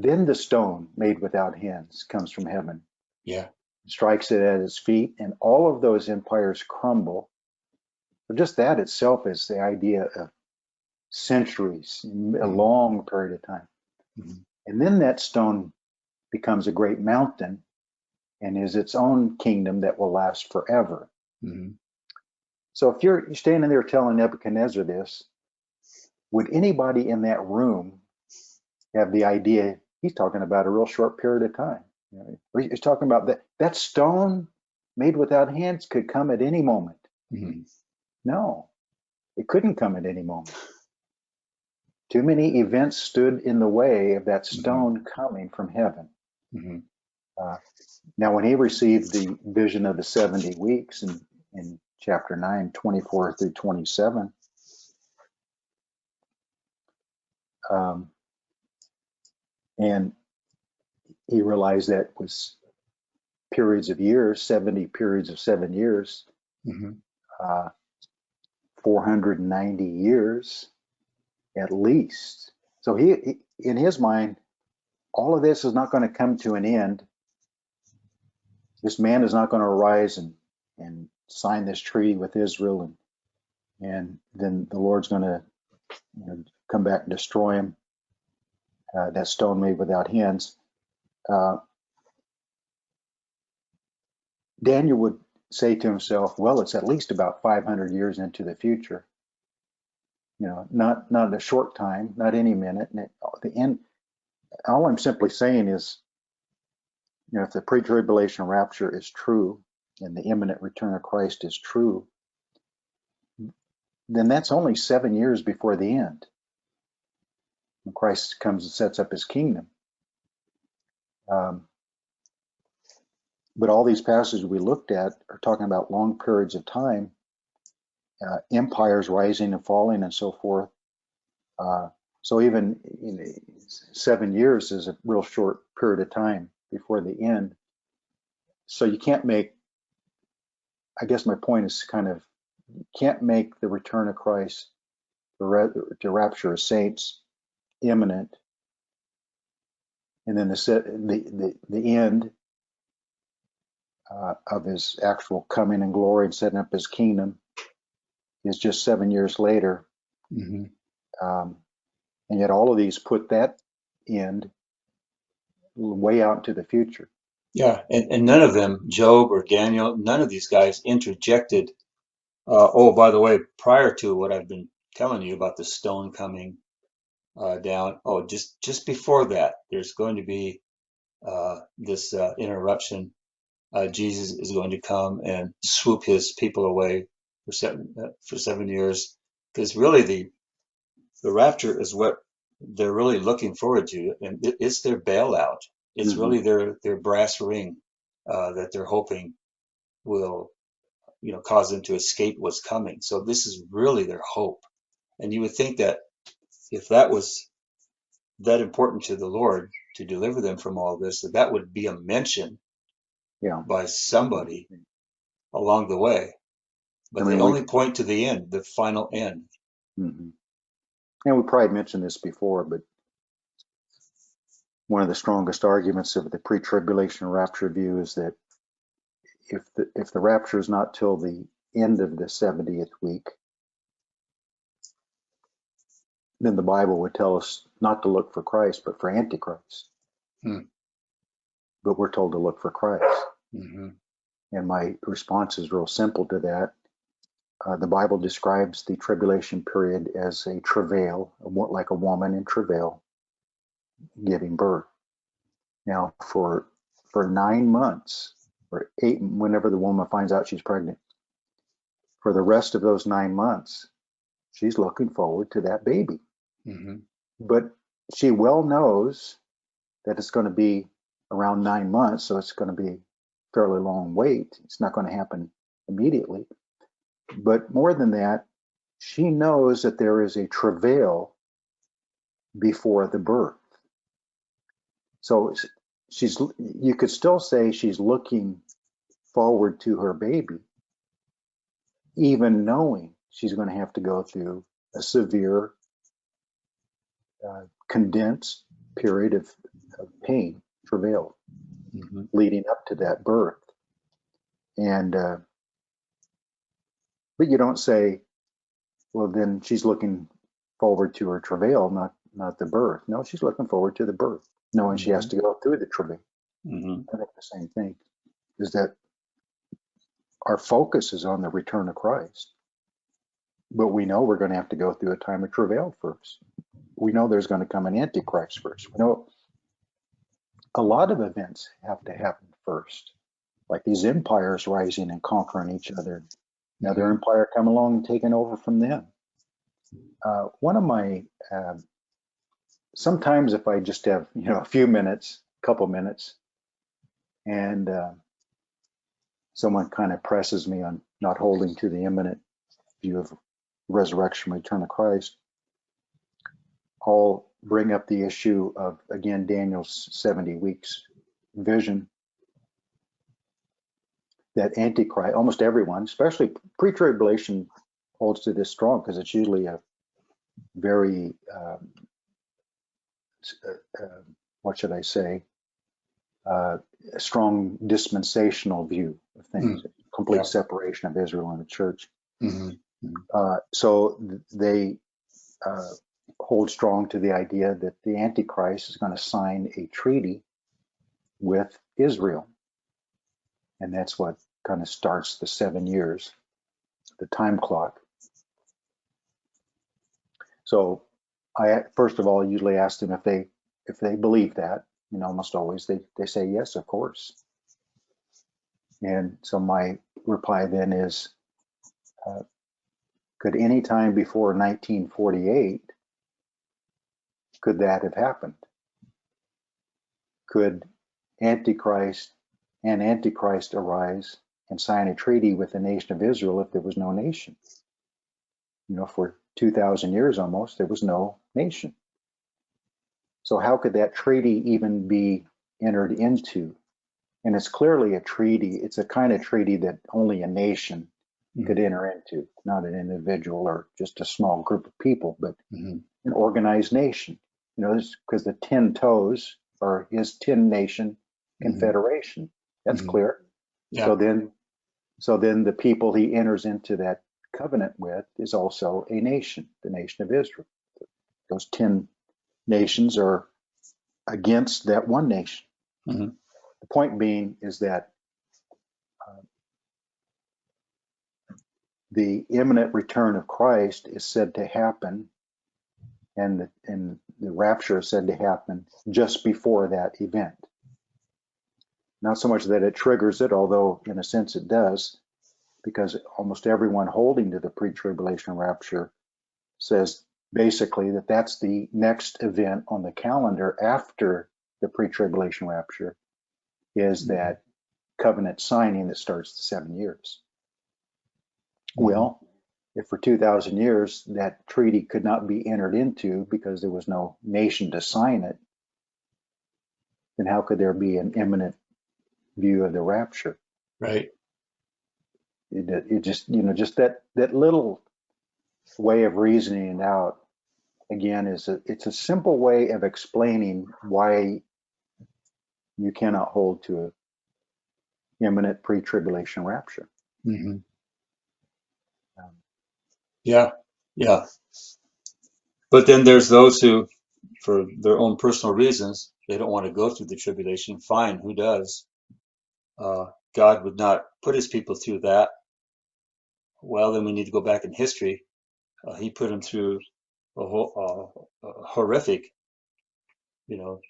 then the stone made without hands comes from heaven, strikes it at its feet, and all of those empires crumble. But just that itself is the idea of centuries, a long period of time. Mm-hmm. And then that stone becomes a great mountain and is its own kingdom that will last forever. Mm-hmm. So if you're standing there telling Nebuchadnezzar this, would anybody in that room have the idea he's talking about a real short period of time? He's talking about that stone made without hands could come at any moment. Mm-hmm. No, it couldn't come at any moment. Too many events stood in the way of that stone coming from heaven. Mm-hmm. Now, when he received the vision of the 70 weeks in chapter 9, 24 through 27, and he realized that was periods of years, 70 periods of 7 years, 490 years at least. So he, in his mind, all of this is not going to come to an end. This man is not going to arise and sign this treaty with Israel, and then the Lord's going to come back and destroy him. That stone made without hands. Daniel would say to himself, well, it's at least about 500 years into the future. Not a short time, not any minute. And the end. All I'm simply saying is, if the pre-tribulation rapture is true and the imminent return of Christ is true, then that's only 7 years before the end, when Christ comes and sets up his kingdom. But all these passages we looked at are talking about long periods of time, empires rising and falling and so forth. So even 7 years is a real short period of time before the end. So you can't make, I guess my point is you can't make the return of Christ, the rapture of saints, imminent, and then the end of his actual coming in glory and setting up his kingdom is just 7 years later. Mm-hmm. And yet all of these put that end way out into the future. Yeah, and none of them, Job or Daniel, none of these guys interjected. Oh, by the way, prior to what I've been telling you about the stone coming down, just before that, there's going to be this interruption Jesus is going to come and swoop his people away for 7 years. Because really the rapture is what they're really looking forward to, and it's their bailout. It's Hmm. really their brass ring that they're hoping will, cause them to escape what's coming. So this is really their hope. And you would think that if that was that important to the Lord to deliver them from all this, that would be a mention Yeah. by somebody along the way. I But they mean, only point to the end, the final end. mhm. And we probably mentioned this before, but one of the strongest arguments of the pre-tribulation rapture view is that if the rapture is not till the end of the 70th week, then the Bible would tell us not to look for Christ, but for Antichrist. Hmm. But we're told to look for Christ. Mm-hmm. And my response is real simple to that. The Bible describes the tribulation period as a travail, like a woman in travail giving birth. Now, for 9 months or 8, whenever the woman finds out she's pregnant, for the rest of those 9 months, she's looking forward to that baby. Mm-hmm. But she well knows that it's going to be around 9 months, so it's going to be a fairly long wait. It's not going to happen immediately. But more than that, she knows that there is a travail before the birth. So you could still say she's looking forward to her baby, even knowing she's going to have to go through a severe, condensed period of pain, travail, Mm-hmm. leading up to that birth. And but you don't say, well, then she's looking forward to her travail, not the birth. No, she's looking forward to the birth, knowing she has Mm-hmm. to go through the travail. Mm-hmm. I think the same thing is that our focus is on the return of Christ, but we know we're going to have to go through a time of travail first. We know there's going to come an antichrist first. We know a lot of events have to happen first, like these empires rising and conquering each other. Another Mm-hmm. empire come along and taking over from them. One of my sometimes if I just have a few minutes, couple minutes, and someone kind of presses me on not holding to the imminent view of resurrection, return of Christ, I'll bring up the issue of again Daniel's 70 weeks vision. That Antichrist, almost everyone, especially pre-tribulation, holds to this strong because it's usually a very, what should I say, a strong dispensational view of things, Mm-hmm. complete Yeah. separation of Israel and the church. Mm-hmm. So they hold strong to the idea that the Antichrist is going to sign a treaty with Israel. And that's what kind of starts the 7 years, the time clock. So I first of all usually ask them if they believe that, almost always they say yes, of course. And so my reply then is, could any time before 1948 could that have happened? Could Antichrist and Antichrist arise and sign a treaty with the nation of Israel if there was no nation? For 2,000 years almost, there was no nation. So how could that treaty even be entered into? And it's clearly a treaty. It's a kind of treaty that only a nation could enter into, not an individual or just a small group of people, but Mm-hmm. an organized nation. Because the 10 toes are his 10 nation confederation. That's Mm-hmm. clear. Yeah. So then the people he enters into that covenant with is also a nation, the nation of Israel. Those 10 nations are against that one nation. Mm-hmm. The point being is that the imminent return of Christ is said to happen, and the rapture is said to happen just before that event. Not so much that it triggers it, although in a sense it does, because almost everyone holding to the pre-tribulation rapture says basically that that's the next event on the calendar after the pre-tribulation rapture, is that covenant signing that starts the 7 years. Well, if for 2,000 years that treaty could not be entered into because there was no nation to sign it, then how could there be an imminent view of the rapture? Right. It just, just that little way of reasoning it out, again, it's a simple way of explaining why you cannot hold to an imminent pre-tribulation rapture. Mm-hmm. Yeah. Yeah. But then there's those who, for their own personal reasons, they don't want to go through the tribulation. Fine, who does? God would not put his people through that. Well, then we need to go back in history. He put them through a horrific,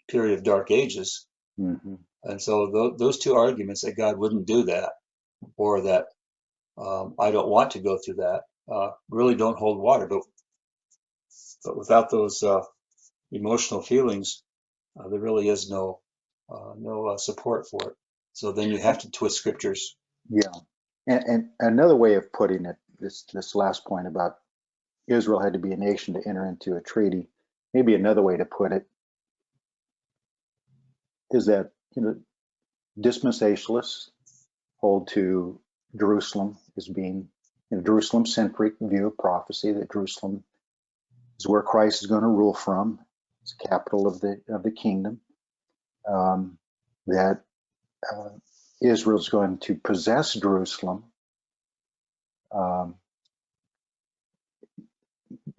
period of dark ages. Mm-hmm. And so those two arguments that God wouldn't do that, or that I don't want to go through that, really don't hold water. But without those emotional feelings, there really is no support for it. So then you have to twist scriptures. Yeah. And another way of putting it, this last point about Israel had to be a nation to enter into a treaty, maybe another way to put it is that, dispensationalists hold to Jerusalem as being a Jerusalem-centric view of prophecy, that Jerusalem is where Christ is going to rule from. It's the capital of the kingdom. That Israel is going to possess Jerusalem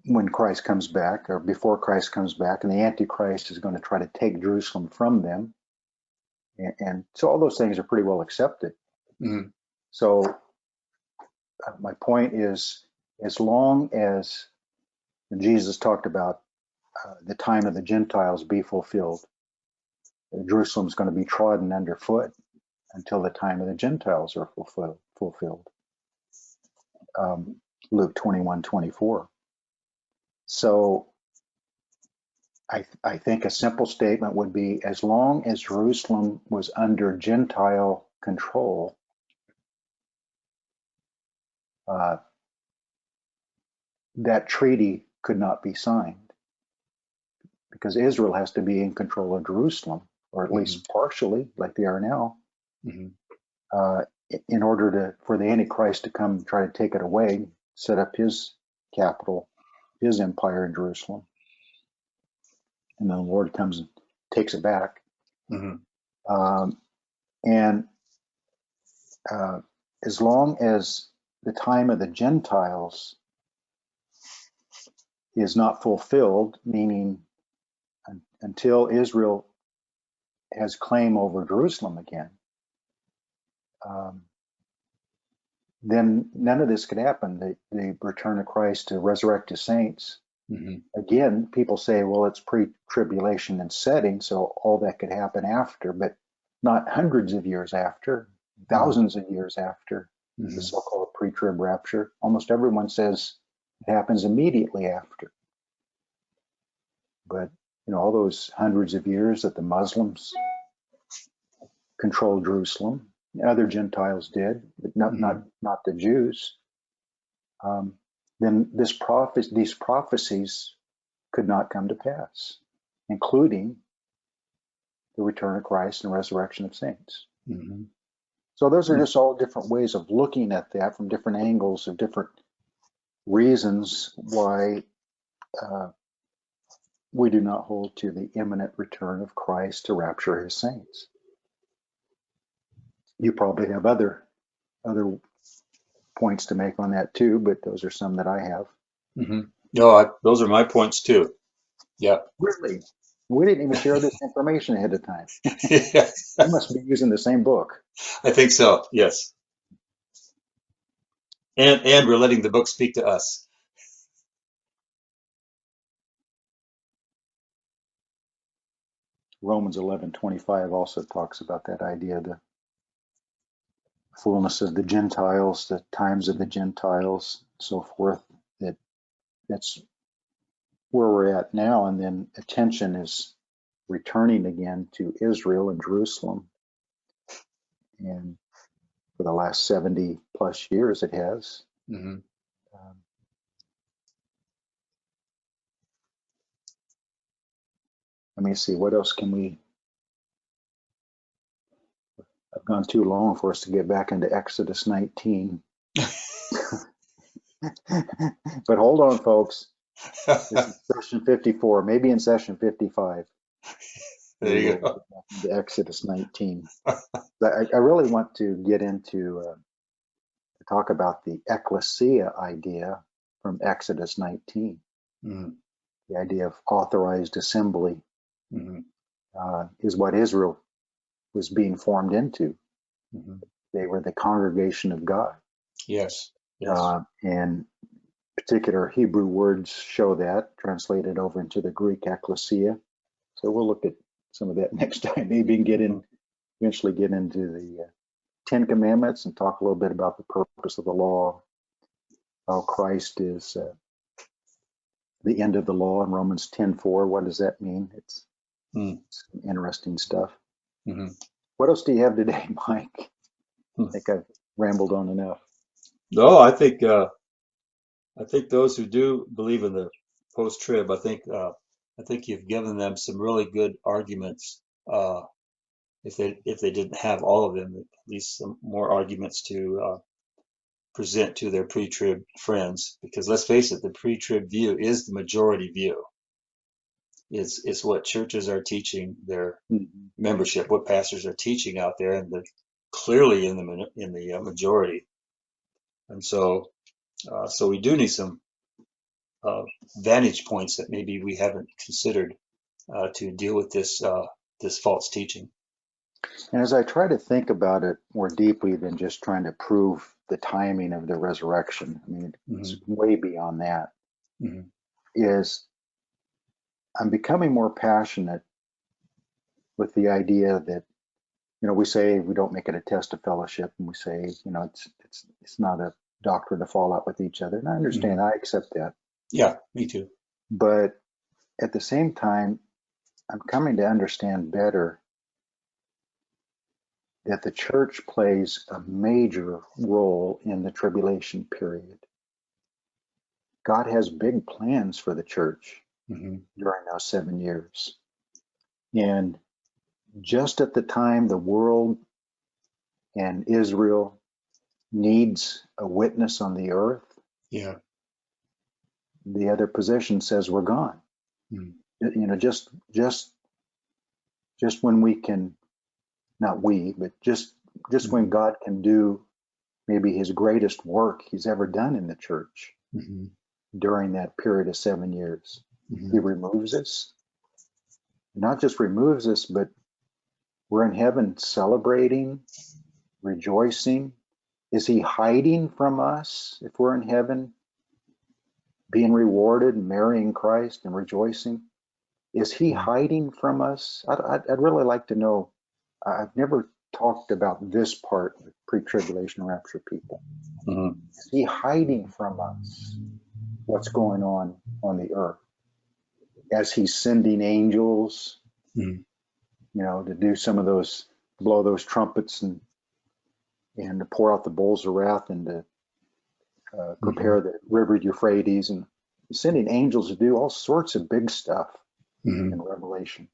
when Christ comes back, or before Christ comes back, and the Antichrist is going to try to take Jerusalem from them. And so all those things are pretty well accepted. Mm-hmm. So my point is, as long as Jesus talked about the time of the Gentiles be fulfilled, Jerusalem is going to be trodden underfoot until the time of the Gentiles are fulfilled. Luke 21:24. So I think a simple statement would be, as long as Jerusalem was under Gentile control, that treaty could not be signed, because Israel has to be in control of Jerusalem, or at least partially, like they are now, in order for the Antichrist to come try to take it away, set up his capital, his empire in Jerusalem, and then the Lord comes and takes it back. And as long as the time of the Gentiles is not fulfilled, meaning until Israel has claim over Jerusalem again, then none of this could happen. The return of Christ to resurrect his saints. Again, people say, well, it's pre-tribulation and setting, so all that could happen after, but not hundreds of years after, thousands of years after the so-called pre-trib rapture. Almost everyone says it happens immediately after. But all those hundreds of years that the Muslims controlled Jerusalem, other Gentiles did, but not the Jews. Then these prophecies could not come to pass, including the return of Christ and resurrection of saints. So those are just all different ways of looking at that from different angles, of different reasons why we do not hold to the imminent return of Christ to rapture his saints. You probably have other points to make on that too, but those are some that I have. No, those are my points too. Yeah. Really? We didn't even share this information ahead of time. Yeah. We must be using the same book. I think so. Yes. And we're letting the book speak to us. Romans 11:25 also talks about that idea, the fullness of the Gentiles, the times of the Gentiles, so forth. That's where we're at now, and then attention is returning again to Israel and Jerusalem. And for the last 70 plus years it has. Mm-hmm. Let me see, what else can we, I've gone too long for us to get back into Exodus 19. But hold on, folks. This is session 54, maybe in session 55. There you go. Get back into Exodus 19. I really want to get into, to talk about the ecclesia idea from Exodus 19. Mm-hmm. The idea of authorized assembly Mm-hmm. is what Israel was being formed into. Mm-hmm. They were the congregation of God. Yes. Yes. And particular Hebrew words show that, translated over into the Greek ecclesia. So we'll look at some of that next time. Maybe eventually get into the Ten Commandments and talk a little bit about the purpose of the law, how Christ is the end of the law in Romans 10:4. What does that mean? It's some interesting stuff. Mm-hmm. What else do you have today, Mike? Hmm. I think I've rambled on enough. No, I think those who do believe in the post-trib, I think you've given them some really good arguments. If they didn't have all of them, at least some more arguments to present to their pre-trib friends. Because let's face it, the pre-trib view is the majority view. It's what churches are teaching their membership, what pastors are teaching out there, and clearly in the majority. And so we do need some vantage points that maybe we haven't considered to deal with this false teaching. And as I try to think about it more deeply than just trying to prove the timing of the resurrection, I mean, it's way beyond that, is I'm becoming more passionate with the idea that, we say we don't make it a test of fellowship, and we say, it's not a doctrine to fall out with each other. And I understand, I accept that. Yeah, me too. But at the same time, I'm coming to understand better that the church plays a major role in the tribulation period. God has big plans for the church during those 7 years. And just at the time the world and Israel needs a witness on the earth, the other position says we're gone. Just when we can, not we, but just when God can do maybe his greatest work he's ever done in the church during that period of 7 years. He removes us. Not just removes us, but we're in heaven celebrating, rejoicing. Is he hiding from us if we're in heaven, being rewarded, marrying Christ and rejoicing? Is he hiding from us? I'd really like to know. I've never talked about this part with pre-tribulation rapture people. Is he hiding from us what's going on the earth? As he's sending angels, to do some of those, blow those trumpets and to pour out the bowls of wrath and to prepare the river Euphrates, and sending angels to do all sorts of big stuff in Revelation.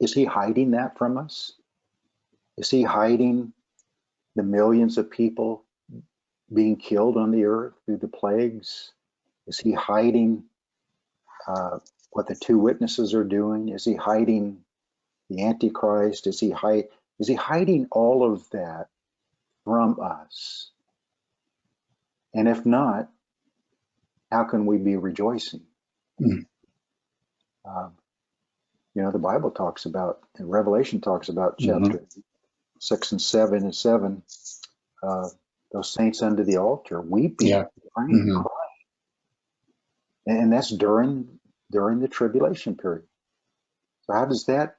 Is he hiding that from us? Is he hiding the millions of people being killed on the earth through the plagues? Is he hiding what the two witnesses are doing? Is he hiding the Antichrist? Is he hiding all of that from us? And if not, how can we be rejoicing? The Bible talks about, and Revelation talks about chapter 6 and 7 and 7, those saints under the altar weeping, crying. And that's during the tribulation period. So how does that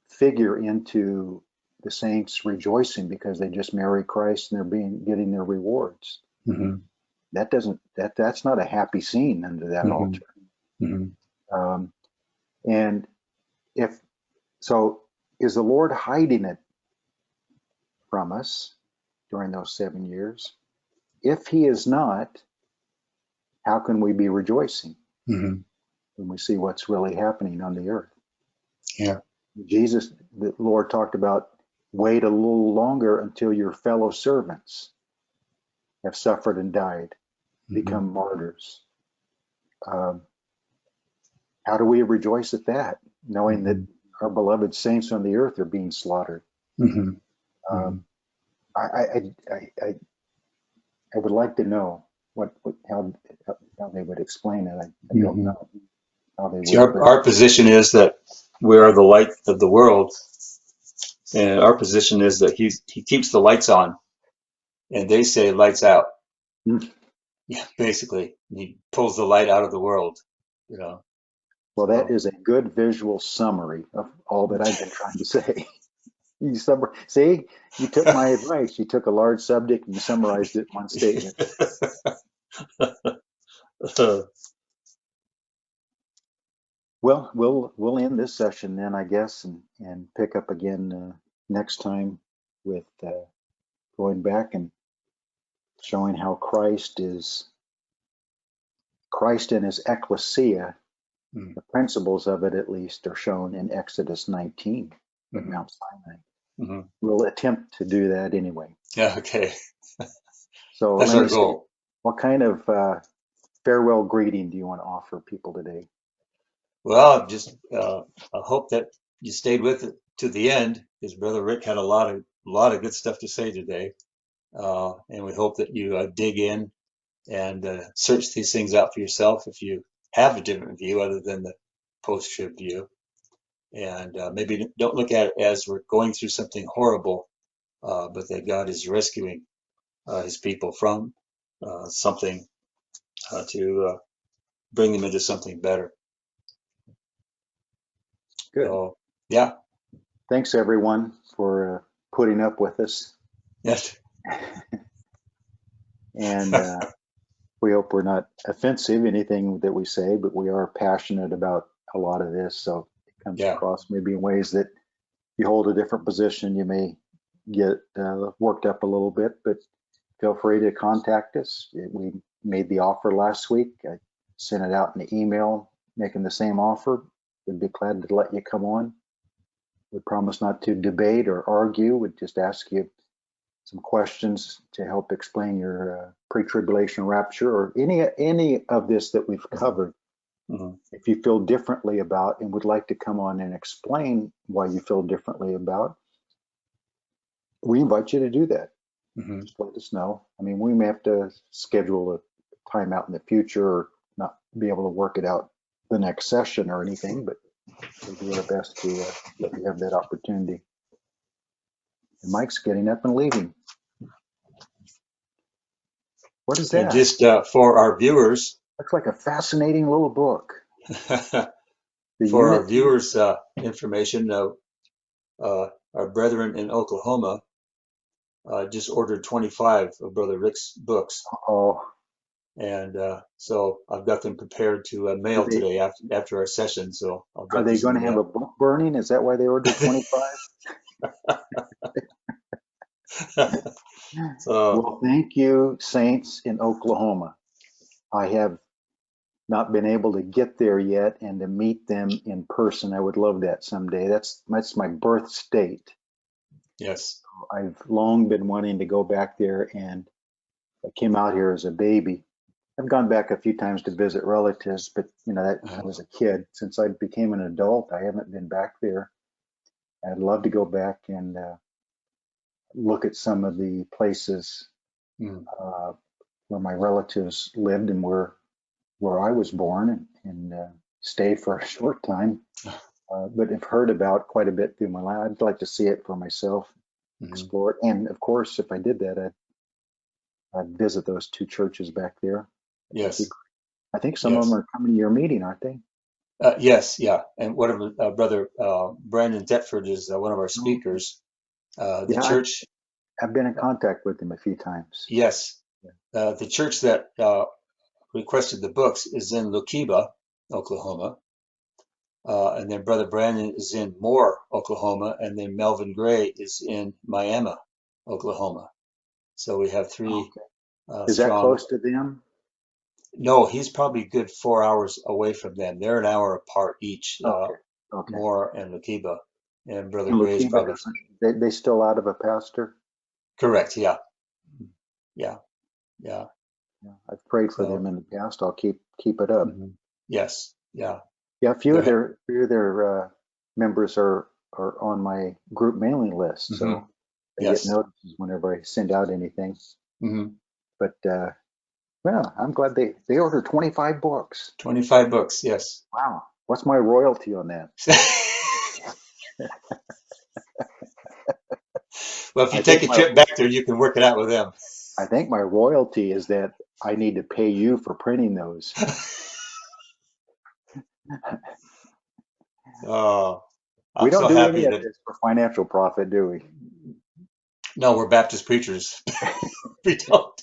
figure into the saints rejoicing because they just marry Christ and they're getting their rewards. Mm-hmm. That's not a happy scene under that Mm-hmm. altar. Mm-hmm. And if so, is the Lord hiding it from us during those 7 years? If he is not, how can we be rejoicing Mm-hmm. when we see what's really happening on the earth? Yeah. Jesus, the Lord talked about wait a little longer until your fellow servants have suffered and died, become martyrs. How do we rejoice at that, knowing that our beloved saints on the earth are being slaughtered? Mm-hmm. I would like to know how they would explain it. I don't know how they See, would. But our position is that we are the light of the world, and our position is that he keeps the lights on, and they say lights out. Yeah, basically, he pulls the light out of the world. well, So, that is a good visual summary of all that I've been trying to say. See, you took my advice. You took a large subject and you summarized it in one statement. Well, we'll end this session then, I guess, and pick up again next time with going back and showing how Christ and his ecclesia, the principles of it at least, are shown in Exodus 19 at Mount Sinai. We'll attempt to do that anyway. Yeah, okay. So That's let our me see, goal. what kind of farewell greeting do you want to offer people today? Well, just I hope that you stayed with it to the end, because Brother Rick had a lot of good stuff to say today, and we hope that you dig in and search these things out for yourself if you have a different view other than the post-trib view, and maybe don't look at it as we're going through something horrible, but that God is rescuing his people from something to bring them into something better. Good. So, yeah. Thanks, everyone, for putting up with us. Yes. And we hope we're not offensive, anything that we say, but we are passionate about a lot of this. So it comes across maybe in ways that you hold a different position, you may get worked up a little bit, but feel free to contact us. We made the offer last week. I sent it out in the email making the same offer. We'd be glad to let you come on. We promise not to debate or argue. We'd just ask you some questions to help explain your pre-tribulation rapture or any of this that we've covered. If you feel differently about and would like to come on and explain why you feel differently about, we invite you to do that. Just let us know. I mean, we may have to schedule a time out in the future or not be able to work it out the next session or anything, but we'll do our best to let you have that opportunity. And Mike's getting up and leaving. What is that? And just for our viewers, looks like a fascinating little book. For our viewers' information, our brethren in Oklahoma just ordered 25 of Brother Rick's books. Oh. And so I've got them prepared to mail today after our session. So are they going to have a book burning? Is that why they ordered 25? Well, thank you, saints in Oklahoma. I have not been able to get there yet and to meet them in person. I would love that someday. That's my birth state. Yes. I've long been wanting to go back there, and I came out here as a baby. I've gone back a few times to visit relatives, but that I was a kid. Since I became an adult, I haven't been back there. I'd love to go back and look at some of the places where my relatives lived and where I was born and stayed for a short time. But I've heard about quite a bit through my life. I'd like to see it for myself, explore it. And of course, if I did that, I'd visit those two churches back there. Yes. I think some of them are coming to your meeting, aren't they? Yes, yeah. And whatever, Brother Brandon Thetford is one of our Oh, speakers. The yeah, church, I've been in contact with him a few times. yes, the church that requested the books is in Lukiba, Oklahoma. And then Brother Brandon is in Moore, Oklahoma, and then Melvin Gray is in Miami, Oklahoma. So we have three Okay. Is that strong. close to them? No, he's probably a good 4 hours away from them. They're an hour apart each, Okay. Okay. Moore and Lukiba. And Brother And Gray is Lukiba probably doesn't, they still out of a pastor? correct. Yeah, yeah, yeah. Yeah, I've prayed for them So, in the past. I'll keep it up. mhm. Yes, yeah. Yeah, a There. few of their members are on my group mailing list, Hmm. so they get Yes. notices whenever I send out anything. Hmm. But well, I'm glad they ordered 25 books. 25 books. Yes. Wow, what's my royalty on that? Well, if you I take think a my trip back there, you can work it out with them. I think my royalty is that I need to pay you for printing those. Oh, We I'm don't so do any happy of that this for financial profit, do we? no, we're Baptist preachers. We don't.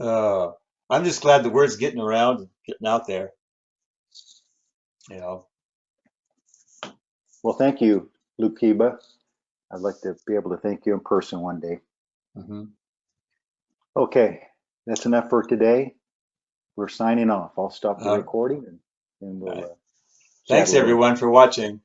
Uh, I'm just glad the word's getting around and getting out there. You know. Well, thank you, Lukiba. I'd like to be able to thank you in person one day. Hmm. Okay, that's enough for today. We're signing off. I'll stop the All recording and we'll right. chat a Thanks little bit. everyone for watching.